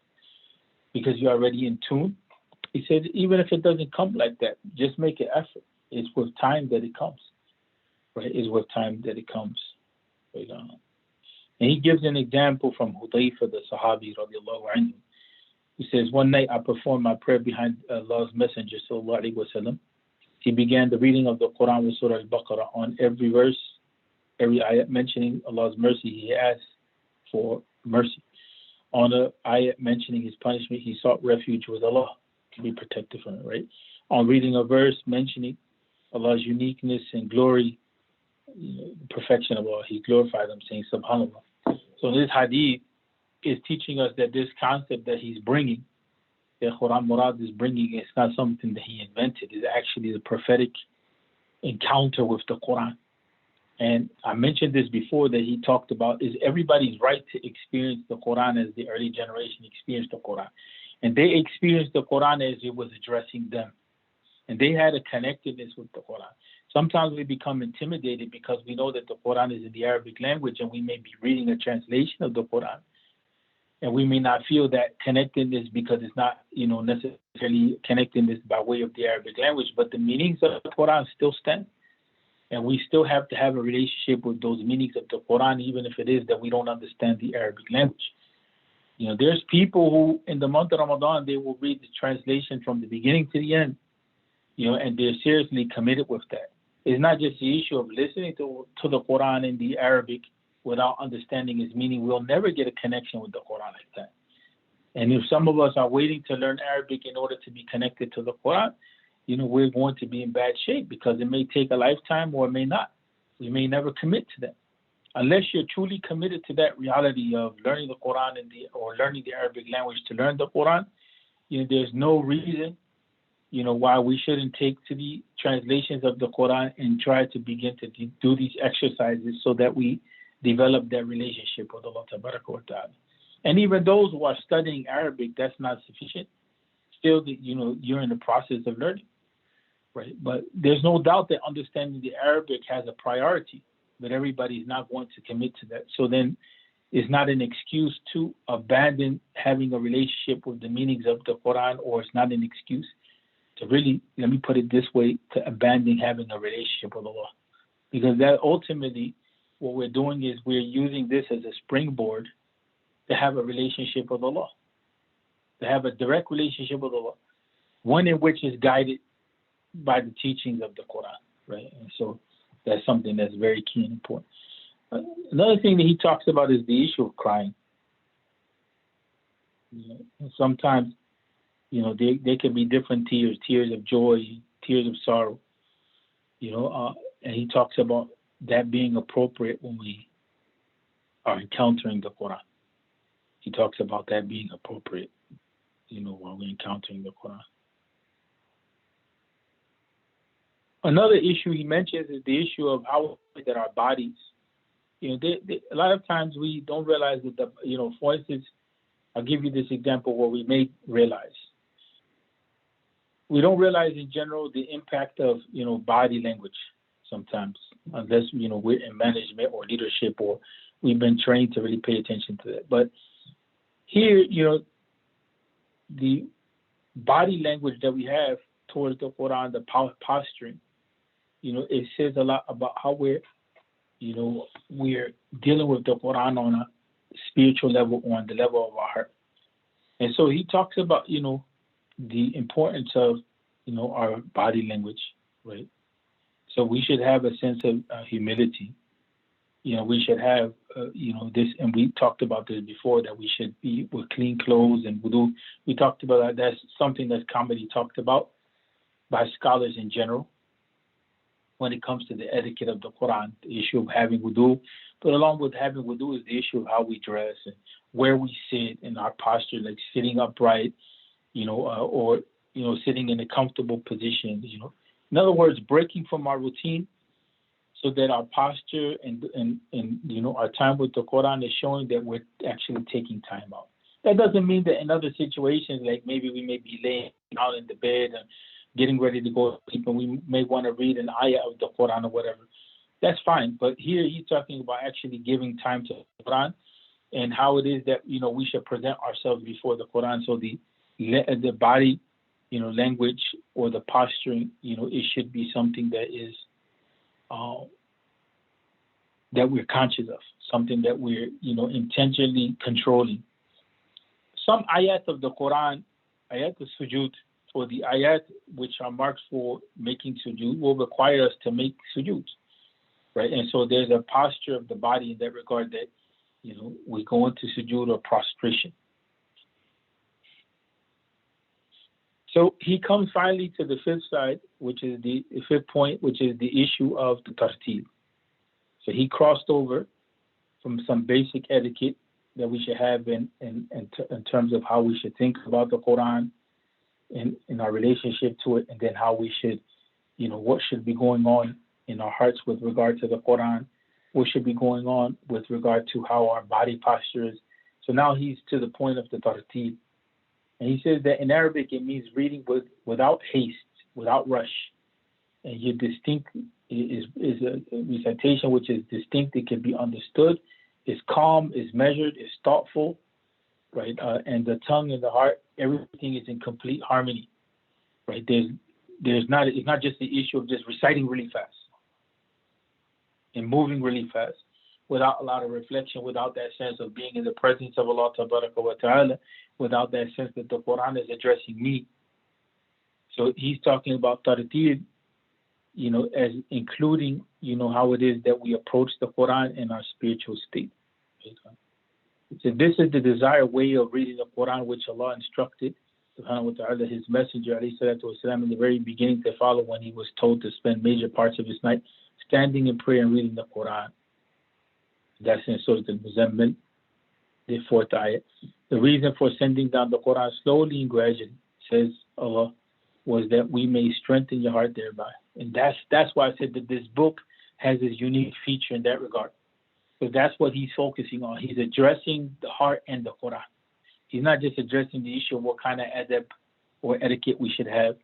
because you're already in tune. He said, even if it doesn't come like that, just make an effort. It's with time that it comes, right? It's with time that it comes. Right? And he gives an example from Hudayfa, the Sahabi, radiallahu anhu. He says, one night I performed my prayer behind Allah's Messenger, sallallahu alaihi wasallam. He began the reading of the Quran with Surah Al-Baqarah. On every verse, every ayat mentioning Allah's mercy, he asked for mercy. On a ayat mentioning his punishment, he sought refuge with Allah to be protected from it, right? On reading a verse mentioning Allah's uniqueness and glory, perfection of Allah, he glorified him, saying, Subhanallah. So this hadith is teaching us that this concept that he's bringing, that Khuram Murad is bringing, it's not something that he invented. It's actually the prophetic encounter with the Quran. And I mentioned this before, that he talked about is everybody's right to experience the Quran as the early generation experienced the Quran. And they experienced the Quran as it was addressing them. And they had a connectedness with the Quran. Sometimes we become intimidated because we know that the Quran is in the Arabic language and we may be reading a translation of the Quran. And we may not feel that connectedness because it's not, necessarily connectedness by way of the Arabic language, but the meanings of the Quran still stand. And we still have to have a relationship with those meanings of the Quran, even if it is that we don't understand the Arabic language. There's people who, in the month of Ramadan, they will read the translation from the beginning to the end, and they're seriously committed with that. It's not just the issue of listening to the Quran in the Arabic without understanding its meaning. We'll never get a connection with the Quran like that. And if some of us are waiting to learn Arabic in order to be connected to the Quran, we're going to be in bad shape because it may take a lifetime or it may not. We may never commit to that. Unless you're truly committed to that reality of learning the Quran or learning the Arabic language to learn the Quran, there's no reason, why we shouldn't take to the translations of the Quran and try to begin to do these exercises so that we develop that relationship with Allah Tabaraka wa Ta'ala. And even those who are studying Arabic, that's not sufficient. Still, you're in the process of learning, right? But there's no doubt that understanding the Arabic has a priority, but everybody's not going to commit to that. So then it's not an excuse to abandon having a relationship with the meanings of the Quran, or it's not an excuse to really, let me put it this way, to abandon having a relationship with Allah. Because that ultimately, what we're doing is we're using this as a springboard to have a relationship with Allah, to have a direct relationship with Allah, one in which is guided by the teachings of the Quran, right? And so that's something that's very key and important. Another thing that he talks about is the issue of crying. Sometimes, there can be different tears, tears of joy, tears of sorrow, and he talks about that being appropriate when we are encountering the Quran. He talks about that being appropriate, while we're encountering the Quran. Another issue he mentions is the issue of how that our bodies, a lot of times we don't realize that for instance, I'll give you this example where we may realize. We don't realize in general the impact of, body language sometimes, unless, we're in management or leadership or we've been trained to really pay attention to that. But here, the body language that we have towards the Quran, the posturing, it says a lot about how we're dealing with the Quran on a spiritual level, on the level of our heart. And so he talks about, the importance of, our body language, right? So we should have a sense of humility. We should have, this, and we talked about this before, that we should be with clean clothes and wudu. We talked about that. That's something that's commonly talked about by scholars in general when it comes to the etiquette of the Quran, the issue of having wudu. But along with having wudu is the issue of how we dress and where we sit in our posture, like sitting upright, or sitting in a comfortable position, In other words, breaking from our routine so that our posture and our time with the Quran is showing that we're actually taking time out. That doesn't mean that in other situations, like maybe we may be laying out in the bed and getting ready to go to sleep and we may want to read an ayah of the Quran or whatever. That's fine. But here he's talking about actually giving time to the Quran and how it is that, we should present ourselves before the Quran. So the body, language or the posturing, it should be something that is that we're conscious of, something that we're, intentionally controlling. Some ayat of the Quran, ayat al-sujood, or the ayat which are marked for making sujood, will require us to make sujood, right? And so there's a posture of the body in that regard that, we go into sujood or prostration. So he comes finally to the fifth side, which is the fifth point, which is the issue of the tarteel. So he crossed over from some basic etiquette that we should have in terms of how we should think about the Quran and in our relationship to it, and then how we should, what should be going on in our hearts with regard to the Quran, what should be going on with regard to how our body posture is. So now he's to the point of the tarteel. And he says that in Arabic it means reading without haste, without rush. And your distinct is a recitation which is distinct, it can be understood, is calm, is measured, is thoughtful, right? And the tongue and the heart, everything is in complete harmony, right? It's not just the issue of just reciting really fast and moving really fast without a lot of reflection, without that sense of being in the presence of Allah Tabaraka wa Ta'ala, without that sense that the Quran is addressing me. So he's talking about tarteel, as including, how it is that we approach the Quran in our spiritual state. So this is the desired way of reading the Quran which Allah instructed subhanahu wa ta'ala his messenger alayhi salatu wasalam in the very beginning to follow when he was told to spend major parts of his night standing in prayer and reading the Quran. That's in Surah Al-Muzammil, the fourth ayah. The reason for sending down the Quran slowly and gradually, says Allah, was that we may strengthen your heart thereby. And that's why I said that this book has this unique feature in that regard. Because that's what he's focusing on. He's addressing the heart and the Quran. He's not just addressing the issue of what kind of adab or etiquette we should have.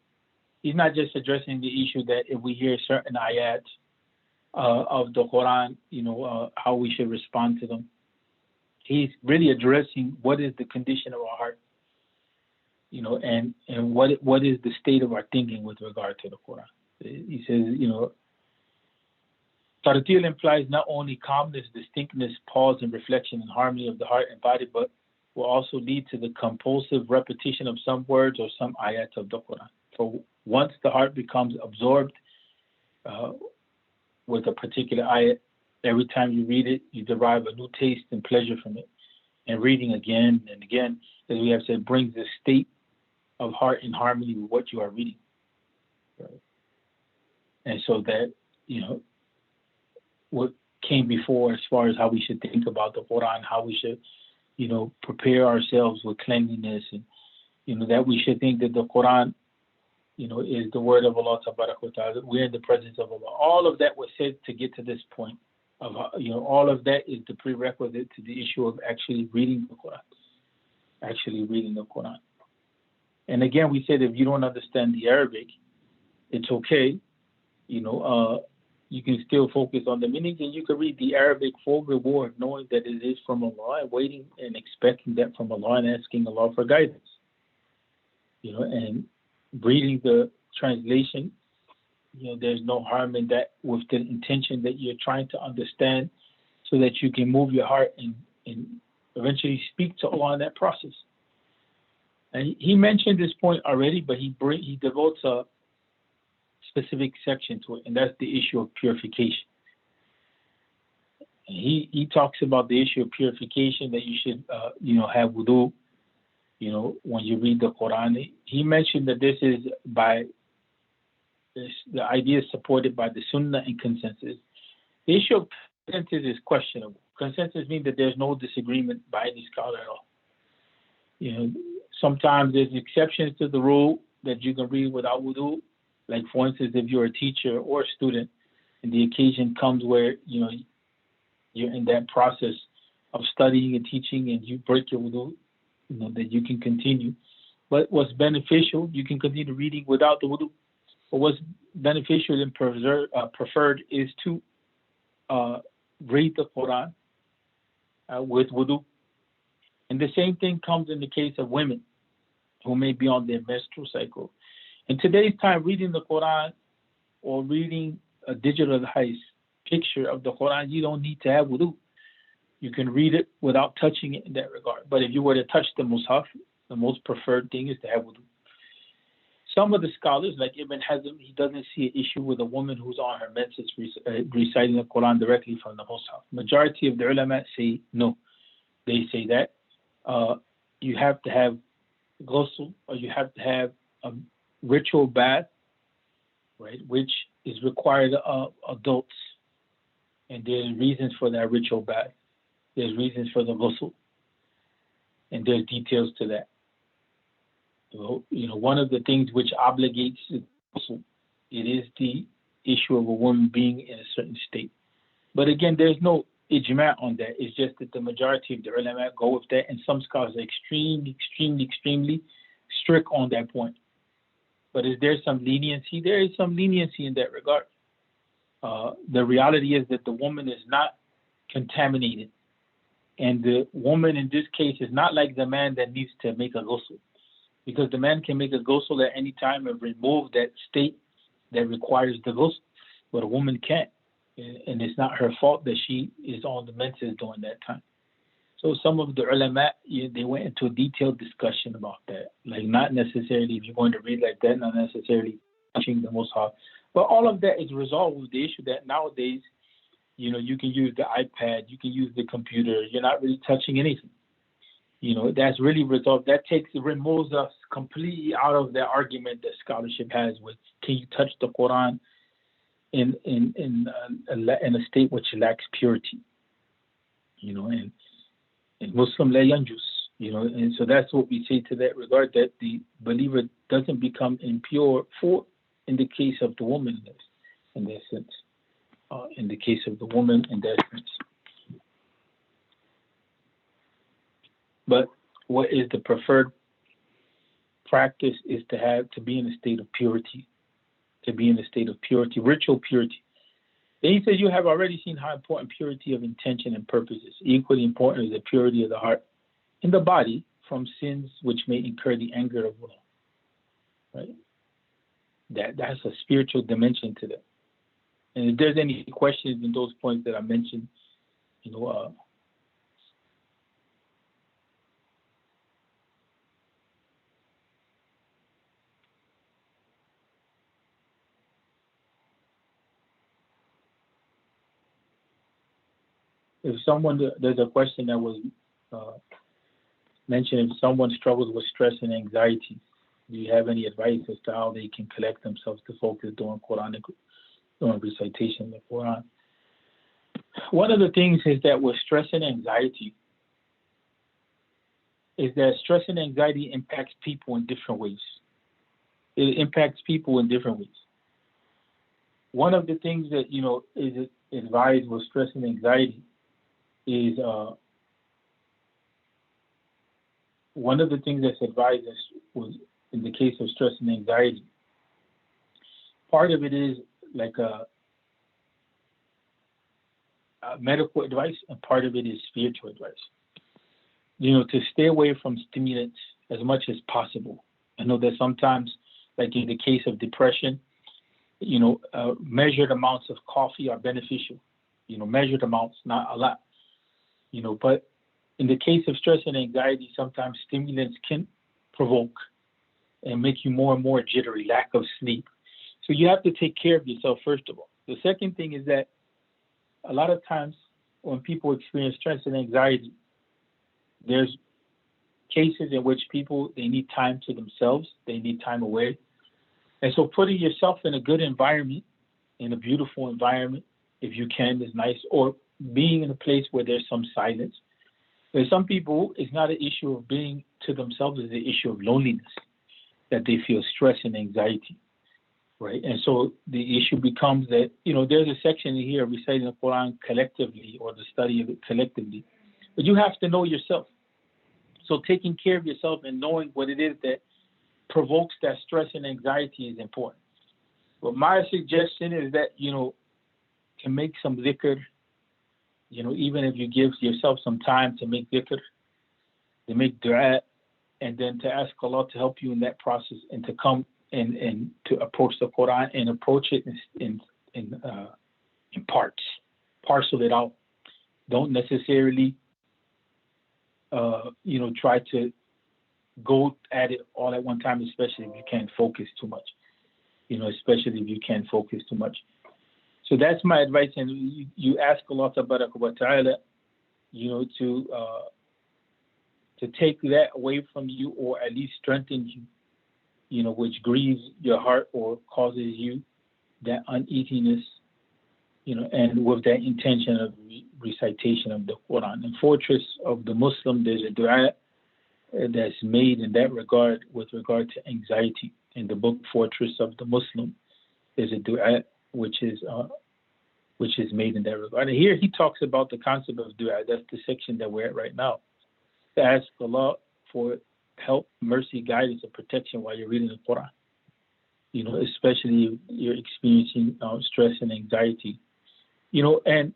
He's not just addressing the issue that if we hear certain ayat of the Quran, how we should respond to them. He's really addressing what is the condition of our heart, and what is the state of our thinking with regard to the Quran. He says, tarteel implies not only calmness, distinctness, pause, and reflection and harmony of the heart and body, but will also lead to the compulsive repetition of some words or some ayat of the Quran. For once the heart becomes absorbed with a particular ayat, every time you read it, you derive a new taste and pleasure from it. And reading again and again, as we have said, brings a state of heart in harmony with what you are reading. Right? And so that, what came before as far as how we should think about the Quran, how we should, prepare ourselves with cleanliness, and, that we should think that the Quran is the word of Allah Tabaraka wa Ta'ala. We're in the presence of Allah. All of that was said to get to this point of, all of that is the prerequisite to the issue of actually reading the Quran. Actually reading the Quran. And again, we said if you don't understand the Arabic, it's okay. You can still focus on the meanings, and you can read the Arabic for reward, knowing that it is from Allah, and waiting and expecting that from Allah and asking Allah for guidance. And reading the translation, there's no harm in that, with the intention that you're trying to understand so that you can move your heart and eventually speak to Allah in that process. And he mentioned this point already, but he devotes a specific section to it, and that's the issue of purification. And he talks about the issue of purification, that you should, have wudu, when you read the Quran. He mentioned that this is the idea is supported by the Sunnah and consensus. The issue of consensus is questionable. Consensus means that there's no disagreement by any scholar at all. Sometimes there's exceptions to the rule that you can read without wudu. Like, for instance, if you're a teacher or a student and the occasion comes where, you're in that process of studying and teaching and you break your wudu, that you can continue. But what's beneficial, you can continue reading without the wudu. But what's beneficial and preferred is to read the Quran with wudu. And the same thing comes in the case of women who may be on their menstrual cycle. In today's time, reading the Quran or reading a digitalized picture of the Quran, you don't need to have wudu. You can read it without touching it in that regard. But if you were to touch the Mus'haf, the most preferred thing is to have wudu. Some of the scholars, like Ibn Hazm, he doesn't see an issue with a woman who's on her menses reciting the Quran directly from the Mus'haf. Majority of the ulama say no. They say that you have to have ghusl, or you have to have a ritual bath, right, which is required of adults. And there's reasons for that ritual bath. There's reasons for the ghusl. And there's details to that. One of the things which obligates the ghusl, it is the issue of a woman being in a certain state. But again, there's no ijma' on that. It's just that the majority of the ulama go with that, and some scholars are extremely strict on that point. But is there some leniency? There is some leniency in that regard. The reality is that the woman is not contaminated. And the woman in this case is not like the man that needs to make a ghusl. Because the man can make a ghusl at any time and remove that state that requires the ghusl. But a woman can't. And it's not her fault that she is on the menses during that time. So some of the ulama, they went into a detailed discussion about that. Like, not necessarily, if you're going to read like that, not necessarily touching the Mus'haf. But all of that is resolved with the issue that nowadays, you can use the iPad, you can use the computer, you're not really touching anything. That's really resolved. That removes us completely out of the argument that scholarship has with, can you touch the Quran in a state which lacks purity, and Muslim la yanjus, and so that's what we say to that regard, that the believer doesn't become impure in the case of the woman in that sense, in the case of the woman in that sense. But what is the preferred practice is to be in a state of purity. To be in a state of purity, ritual purity. Then he says, you have already seen how important purity of intention and purpose is. Equally important is the purity of the heart and the body from sins which may incur the anger of Allah. Right? That's a spiritual dimension to that. And if there's any questions in those points that I mentioned, there's a question that was mentioned, if someone struggles with stress and anxiety, do you have any advice as to how they can collect themselves to focus during recitation of the Quran? One of the things is that with stress and anxiety, is that stress and anxiety impacts people in different ways. it impacts people in different ways. One of the things that, is advised with stress and anxiety is one of the things that's advised was in the case of stress and anxiety. Part of it is like a medical advice, and part of it is spiritual advice. To stay away from stimulants as much as possible. I know that sometimes, like in the case of depression, measured amounts of coffee are beneficial. Measured amounts, not a lot. But in the case of stress and anxiety, sometimes stimulants can provoke and make you more and more jittery, lack of sleep. So you have to take care of yourself, first of all. The second thing is that a lot of times when people experience stress and anxiety, there's cases in which they need time to themselves, they need time away. And so putting yourself in a good environment, in a beautiful environment, if you can, is nice, or being in a place where there's some silence. There's some people, it's not an issue of being to themselves, it's an issue of loneliness, that they feel stress and anxiety, right? And so the issue becomes that, there's a section here reciting the Quran collectively, or the study of it collectively, but you have to know yourself. So taking care of yourself and knowing what it is that provokes that stress and anxiety is important. But my suggestion is that, to make some dhikr, even if you give yourself some time to make dhikr, to make dua, and then to ask Allah to help you in that process, and to come and to approach the Quran and approach it in parts, parcel it out. Don't necessarily, try to go at it all at one time, especially if you can't focus too much. So that's my advice. And you ask Allah Tabaraka wa Ta'ala, to take that away from you, or at least strengthen you, which grieves your heart or causes you that uneasiness, and with that intention of recitation of the Quran. In Fortress of the Muslim, there's a dua that's made in that regard, with regard to anxiety. In the book Fortress of the Muslim, there's a dua which is made in that regard. And here he talks about the concept of dua. That's the section that we're at right now. To ask Allah for help, mercy, guidance, and protection while you're reading the Quran. Especially if you're experiencing stress and anxiety. And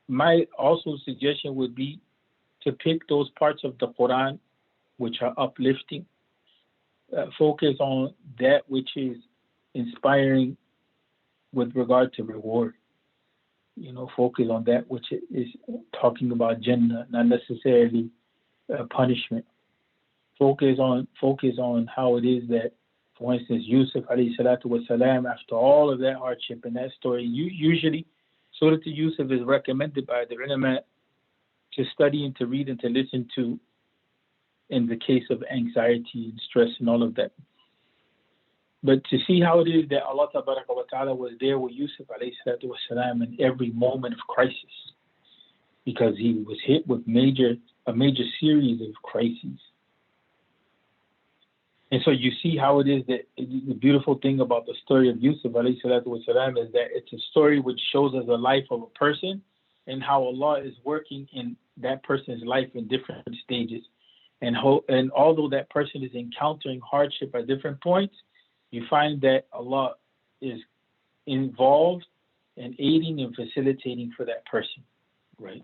my also suggestion would be to pick those parts of the Quran which are uplifting. Focus on that which is inspiring with regard to reward. Focus on that which is talking about Jannah, not necessarily punishment. Focus on how it is that, for instance, Yusuf alayhi salatu wasalam, after all of that hardship and that story, usually Surah Yusuf is recommended by the ulama to study and to read and to listen to in the case of anxiety and stress and all of that. But to see how it is that Allah Tabaraka wa Ta'ala was there with Yusuf alayhi salatu wasalam in every moment of crisis, because he was hit with a major series of crises. And so you see how it is that the beautiful thing about the story of Yusuf alayhi salatu wasalam is that it's a story which shows us the life of a person and how Allah is working in that person's life in different stages. And although that person is encountering hardship at different points, you find that Allah is involved and aiding and facilitating for that person. Right?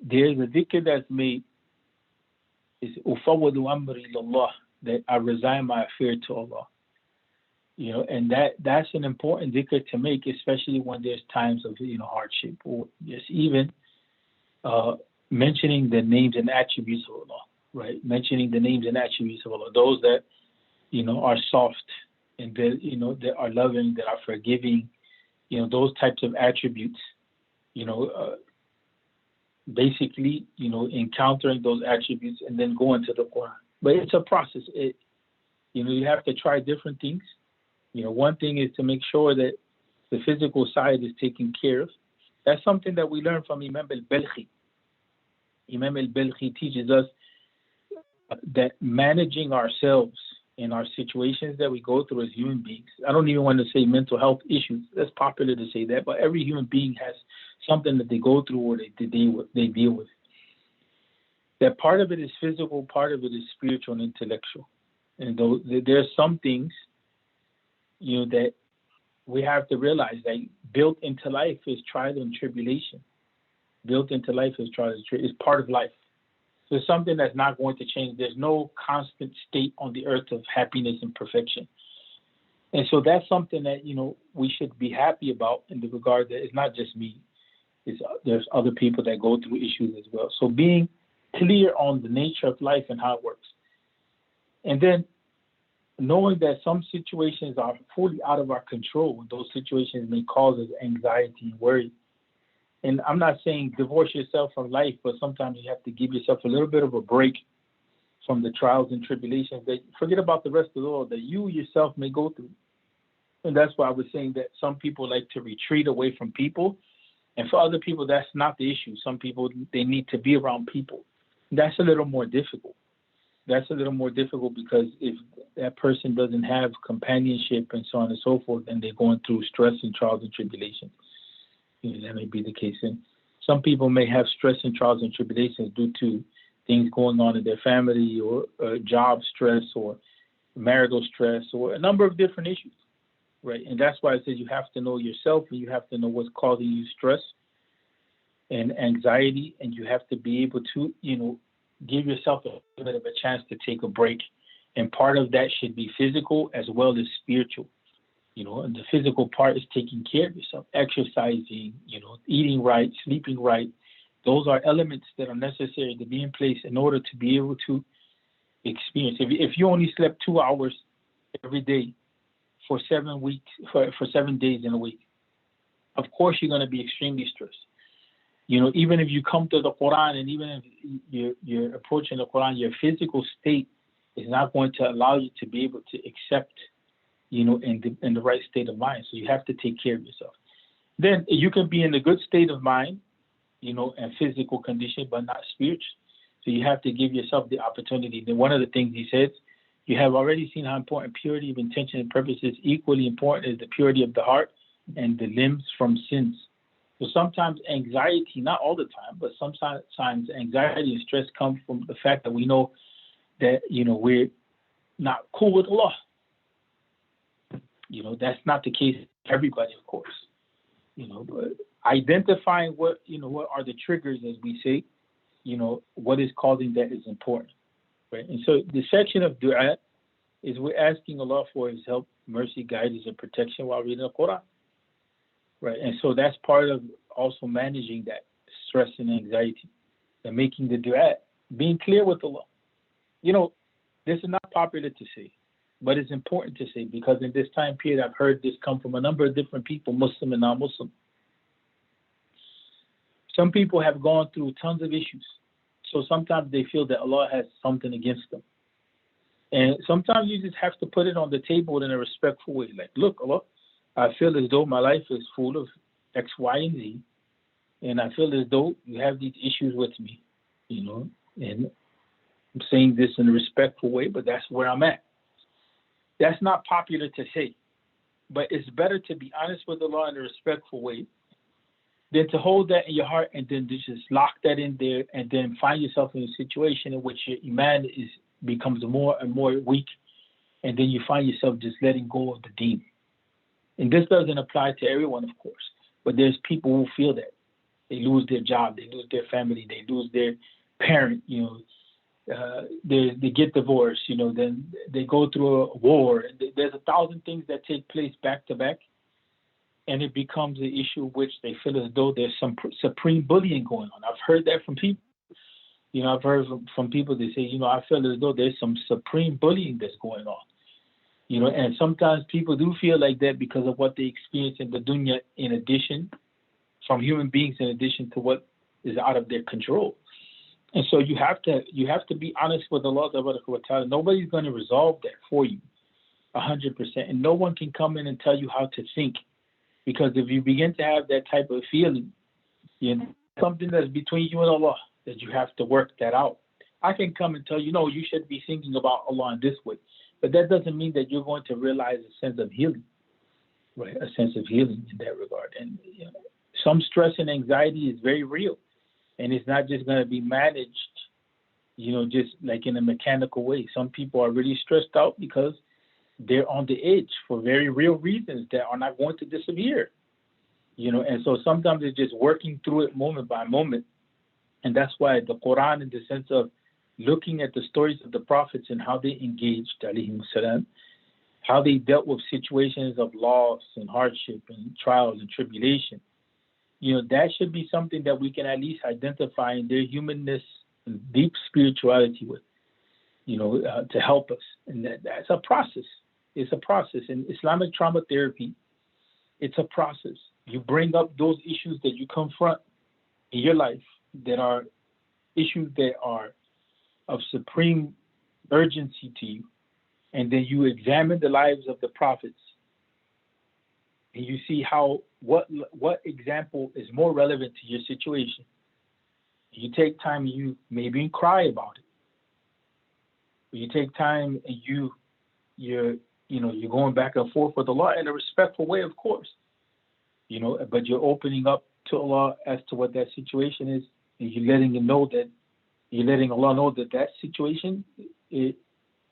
There's a dhikr that's made, is ufawwadu amri ilallah, that I resign my affair to Allah. And that's an important dhikr to make, especially when there's times of hardship, or just even mentioning the names and attributes of Allah, right? Mentioning the names and attributes of Allah, those that are soft and that are loving, that are forgiving, those types of attributes. Basically, encountering those attributes and then going to the Quran. But it's a process. You have to try different things. One thing is to make sure that the physical side is taken care of. That's something that we learn from Imam al-Balkhi. Imam al-Balkhi teaches us that managing ourselves in our situations that we go through as human beings. I don't even want to say mental health issues. That's popular to say that, but every human being has something that they go through or they deal with. That part of it is physical, part of it is spiritual and intellectual. And there are some things, that we have to realize that built into life is trial and tribulation. Built into life is trial and tribulation. It's part of life. So it's something that's not going to change. There's no constant state on the earth of happiness and perfection. And so that's something that, we should be happy about in the regard that it's not just me. There's other people that go through issues as well. So being clear on the nature of life and how it works. And then knowing that some situations are fully out of our control. Those situations may cause us anxiety and worry. And I'm not saying divorce yourself from life, but sometimes you have to give yourself a little bit of a break from the trials and tribulations. That forget about the rest of the world that you yourself may go through. And that's why I was saying that some people like to retreat away from people. And for other people, that's not the issue. Some people, they need to be around people. That's a little more difficult. That's a little more difficult because if that person doesn't have companionship and so on and so forth, and they're going through stress and trials and tribulations. That may be the case. And some people may have stress and trials and tribulations due to things going on in their family or job stress or marital stress or a number of different issues, right? And that's why I said you have to know yourself and you have to know what's causing you stress and anxiety, and you have to be able to, give yourself a bit of a chance to take a break. And part of that should be physical as well as spiritual. And the physical part is taking care of yourself, exercising, eating right, sleeping right. Those are elements that are necessary to be in place in order to be able to experience. If you only slept 2 hours every day for 7 weeks, for 7 days in a week, of course you're going to be extremely stressed. Even if you come to the Quran and even if you're approaching the Quran, your physical state is not going to allow you to be able to accept in the right state of mind. So you have to take care of yourself. Then you can be in a good state of mind, and physical condition, but not spiritual. So you have to give yourself the opportunity. Then one of the things he says, you have already seen how important purity of intention and purpose is. Equally important is the purity of the heart and the limbs from sins. So sometimes anxiety, not all the time, but sometimes anxiety and stress come from the fact that we know that, we're not cool with Allah. That's not the case for everybody, of course. But identifying what are the triggers, as we say, what is causing that is important, right? And so the section of dua is we're asking Allah for His help, mercy, guidance, and protection while reading the Quran, right? And so that's part of also managing that stress and anxiety and making the dua, being clear with Allah. This is not popular to say, but it's important to say because in this time period, I've heard this come from a number of different people, Muslim and non-Muslim. Some people have gone through tons of issues. So sometimes they feel that Allah has something against them. And sometimes you just have to put it on the table in a respectful way. Like, look, Allah, I feel as though my life is full of X, Y, and Z. And I feel as though you have these issues with me, and I'm saying this in a respectful way, but that's where I'm at. That's not popular to say, but it's better to be honest with Allah in a respectful way than to hold that in your heart and then to just lock that in there and then find yourself in a situation in which your iman becomes more and more weak, and then you find yourself just letting go of the deen. And this doesn't apply to everyone, of course, but there's people who feel that. They lose their job, they lose their family, they lose their parent, they get divorced, then they go through a war. There's 1,000 things that take place back to back, and it becomes an issue which they feel as though there's some supreme bullying going on. I've heard that from people. I've heard from people, they say, I feel as though there's some supreme bullying that's going on. And sometimes people do feel like that because of what they experience in the dunya in addition, from human beings in addition to what is out of their control. And so you have to be honest with Allah wa ta'ala. Nobody's going to resolve that for you 100%. And no one can come in and tell you how to think. Because if you begin to have that type of feeling, something that's between you and Allah, that you have to work that out. I can come and tell you, no, you should be thinking about Allah in this way. But that doesn't mean that you're going to realize a sense of healing, right? A sense of healing in that regard. And some stress and anxiety is very real, and it's not just going to be managed, just like in a mechanical way. Some people are really stressed out because they're on the edge for very real reasons that are not going to disappear, And so sometimes it's just working through it moment by moment. And that's why the Quran, in the sense of looking at the stories of the prophets and how they engaged, alayhim salam, how they dealt with situations of loss and hardship and trials and tribulation, that should be something that we can at least identify in their humanness and deep spirituality with, to help us. And that's a process. It's a process. In Islamic trauma therapy, it's a process. You bring up those issues that you confront in your life that are issues that are of supreme urgency to you, and then you examine the lives of the prophets, and you see what example is more relevant to your situation. You take time, you maybe cry about it. You take time and you're going back and forth with Allah in a respectful way, of course. But you're opening up to Allah as to what that situation is, and you're letting Allah know that situation, it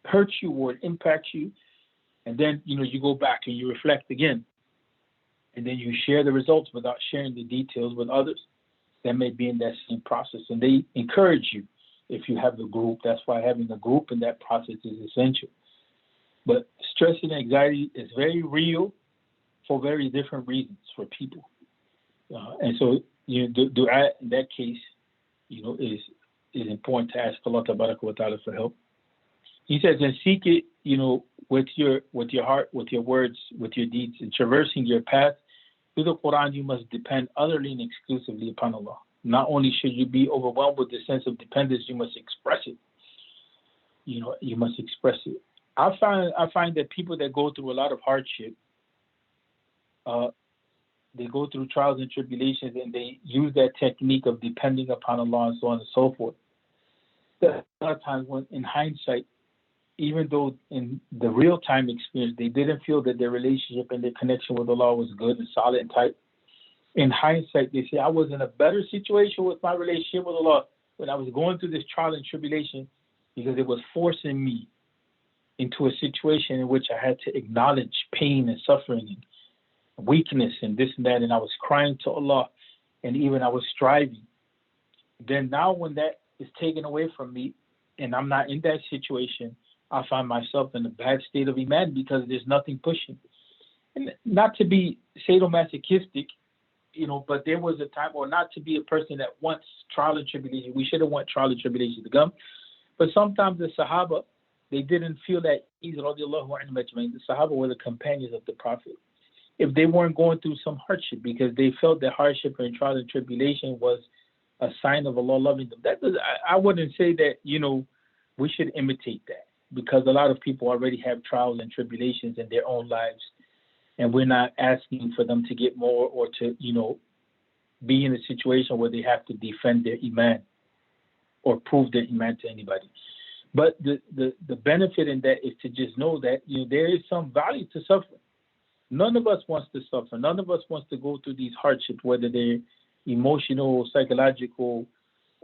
hurts you or it impacts you. And then, you go back and you reflect again. And then you share the results without sharing the details with others that may be in that same process. And they encourage you if you have the group. That's why having a group in that process is essential. But stress and anxiety is very real for very different reasons for people. And so, dua in that case, is important to ask Allah Tabaraka wa Ta'ala for help. He says, and seek it, with your heart, with your words, with your deeds, and traversing your path through the Quran, you must depend utterly and exclusively upon Allah. Not only should you be overwhelmed with the sense of dependence, you must express it. You must express it. I find that people that go through a lot of hardship, they go through trials and tribulations, and they use that technique of depending upon Allah and so on and so forth. A lot of times, when in hindsight, even though in the real-time experience they didn't feel that their relationship and their connection with Allah was good and solid and tight, in hindsight they say, I was in a better situation with my relationship with Allah when I was going through this trial and tribulation, because it was forcing me into a situation in which I had to acknowledge pain and suffering and weakness and this and that, and I was crying to Allah, and even I was striving. Then now when that is taken away from me and I'm not in that situation, I find myself in a bad state of Iman because there's nothing pushing. And not to be sadomasochistic, but there was a time, or not to be a person that wants trial and tribulation. We shouldn't want trial and tribulation to come. But sometimes the Sahaba, they didn't feel that ease. The Sahaba were the companions of the Prophet. If they weren't going through some hardship, because they felt that hardship and trial and tribulation was a sign of Allah loving them. I wouldn't say that, we should imitate that, because a lot of people already have trials and tribulations in their own lives, and we're not asking for them to get more or to, be in a situation where they have to defend their Iman or prove their Iman to anybody. But the benefit in that is to just know that, there is some value to suffering. None of us wants to suffer. None of us wants to go through these hardships, whether they're emotional, psychological,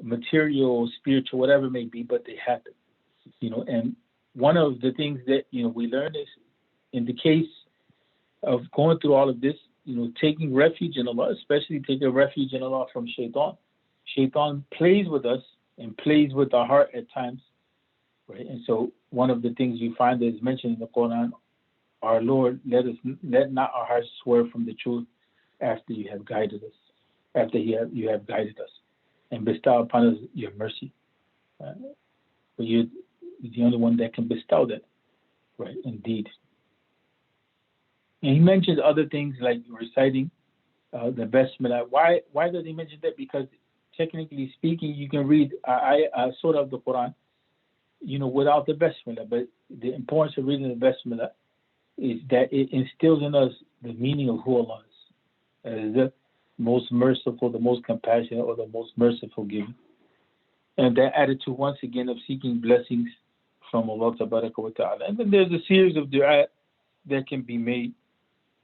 material, spiritual, whatever it may be, but they happen. And one of the things that, we learn is, in the case of going through all of this, taking refuge in Allah, especially taking refuge in Allah from shaitan. Shaitan plays with us and plays with our heart at times, right? And so one of the things you find that is mentioned in the Quran, our Lord, let not our hearts swerve from the truth after you have guided us, after you have guided us, and bestow upon us your mercy. But you're the only one that can bestow that, right? Indeed. And he mentions other things like reciting the Basmalah. Why does he mention that? Because technically speaking, you can read a surah of the Quran, without the Basmalah. But the importance of reading the Basmalah is that it instills in us the meaning of who Allah is, as the most merciful, the most compassionate, or the most merciful giver. And that attitude, once again, of seeking blessings from Allah Tabaraka wa Ta'ala. And then there's a series of dua that can be made.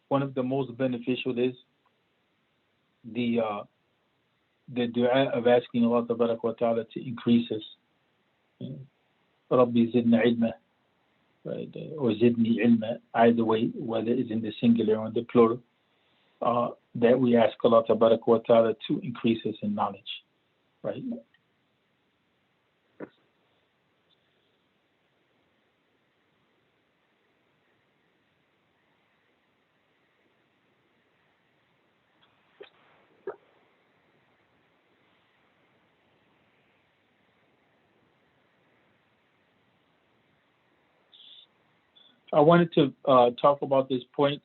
One of the most beneficial is the dua of asking Allah Tabaraka wa Ta'ala to increase us. Rabbi zidna ilma, right? Or zidni ilma, either way, whether it's in the singular or in the plural, that we ask Allah Tabaraka wa Ta'ala to increase us in knowledge, right? I wanted to talk about this point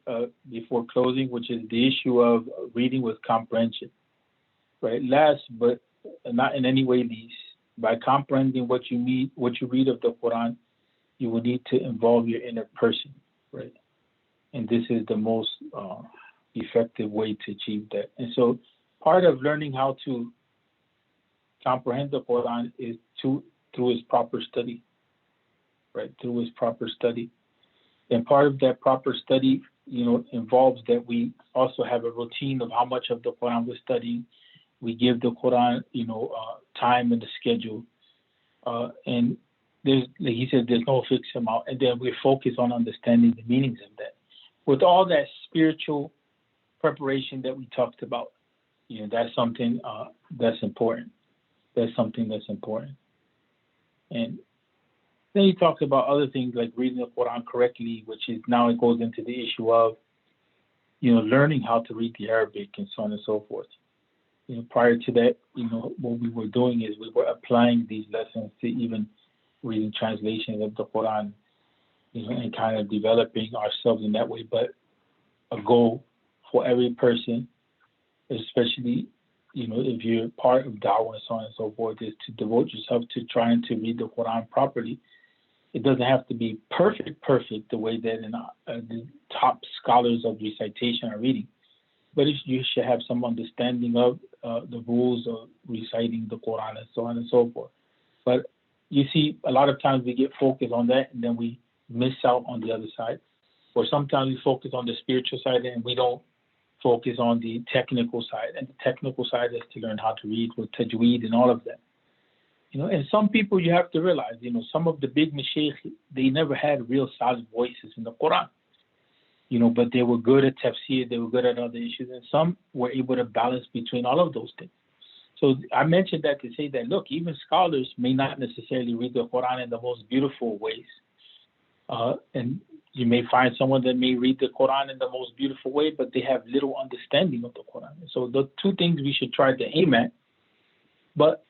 before closing, which is the issue of reading with comprehension. Right. Last, but not in any way least, by comprehending what you read of the Quran, you will need to involve your inner person. Right. And this is the most effective way to achieve that. And so, part of learning how to comprehend the Quran is through its proper study. Right. Through its proper study. And part of that proper study, involves that we also have a routine of how much of the Quran we're studying. We give the Quran, time in the schedule. And there's, like he said, there's no fixed amount. And then we focus on understanding the meanings of that. With all that spiritual preparation that we talked about, that's something that's important. That's something that's important. And then he talks about other things like reading the Quran correctly, which is now it goes into the issue of, learning how to read the Arabic and so on and so forth. Prior to that, what we were doing is we were applying these lessons to even reading translations of the Quran, and kind of developing ourselves in that way. But a goal for every person, especially, if you're part of Dawah and so on and so forth, is to devote yourself to trying to read the Quran properly. It doesn't have to be perfect the way that the top scholars of recitation are reading. But you should have some understanding of the rules of reciting the Quran and so on and so forth. But you see, a lot of times we get focused on that and then we miss out on the other side. Or sometimes we focus on the spiritual side and we don't focus on the technical side. And the technical side is to learn how to read with tajweed and all of that. And some people you have to realize, some of the big mashaykh, they never had real solid voices in the Quran. But they were good at tafsir, they were good at other issues, and some were able to balance between all of those things. So I mentioned that to say that, look, even scholars may not necessarily read the Quran in the most beautiful ways. And you may find someone that may read the Quran in the most beautiful way, but they have little understanding of the Quran. So the two things we should try to aim at. But,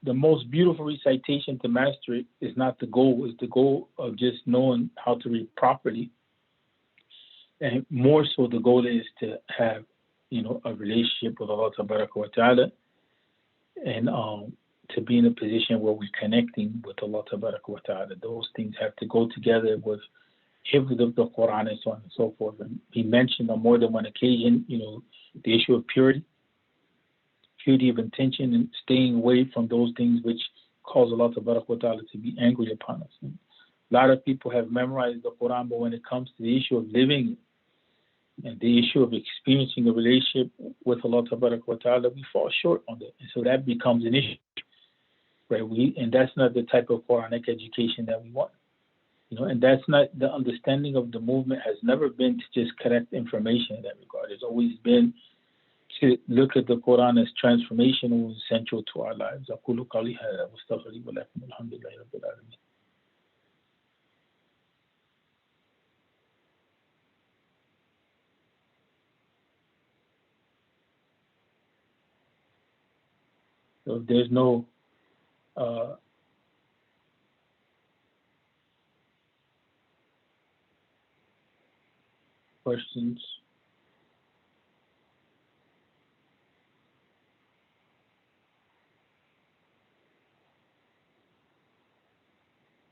the most beautiful recitation to master it is not the goal. It's the goal of just knowing how to read properly. And more so, the goal is to have, a relationship with Allah Tabaraka wa Ta'ala, and to be in a position where we're connecting with Allah Tabaraka wa Ta'ala. Those things have to go together with hifz of the Quran and so on and so forth. And he mentioned on more than one occasion, the issue of purity of intention, and staying away from those things which cause Allah Tabaraka wa Ta'ala to be angry upon us. And a lot of people have memorized the Quran, but when it comes to the issue of living and the issue of experiencing a relationship with Allah Tabaraka wa Ta'ala, we fall short on that. And so that becomes an issue, right? And that's not the type of Quranic education that we want. And that's not the understanding of the movement has never been to just collect information in that regard. It's always been to look at the Quran as transformational and essential to our lives. أقول قولي هذا واستغفر لي ولكم الحمد لله رب العالمين. So if there's no questions,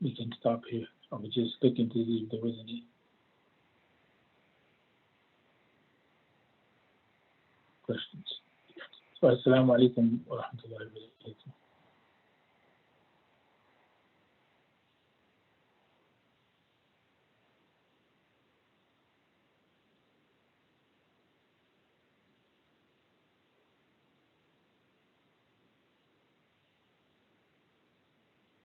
we can stop here. I was just looking to see if there was any questions. So, assalamu alaikum wa rahmatullahi wa barakatuh.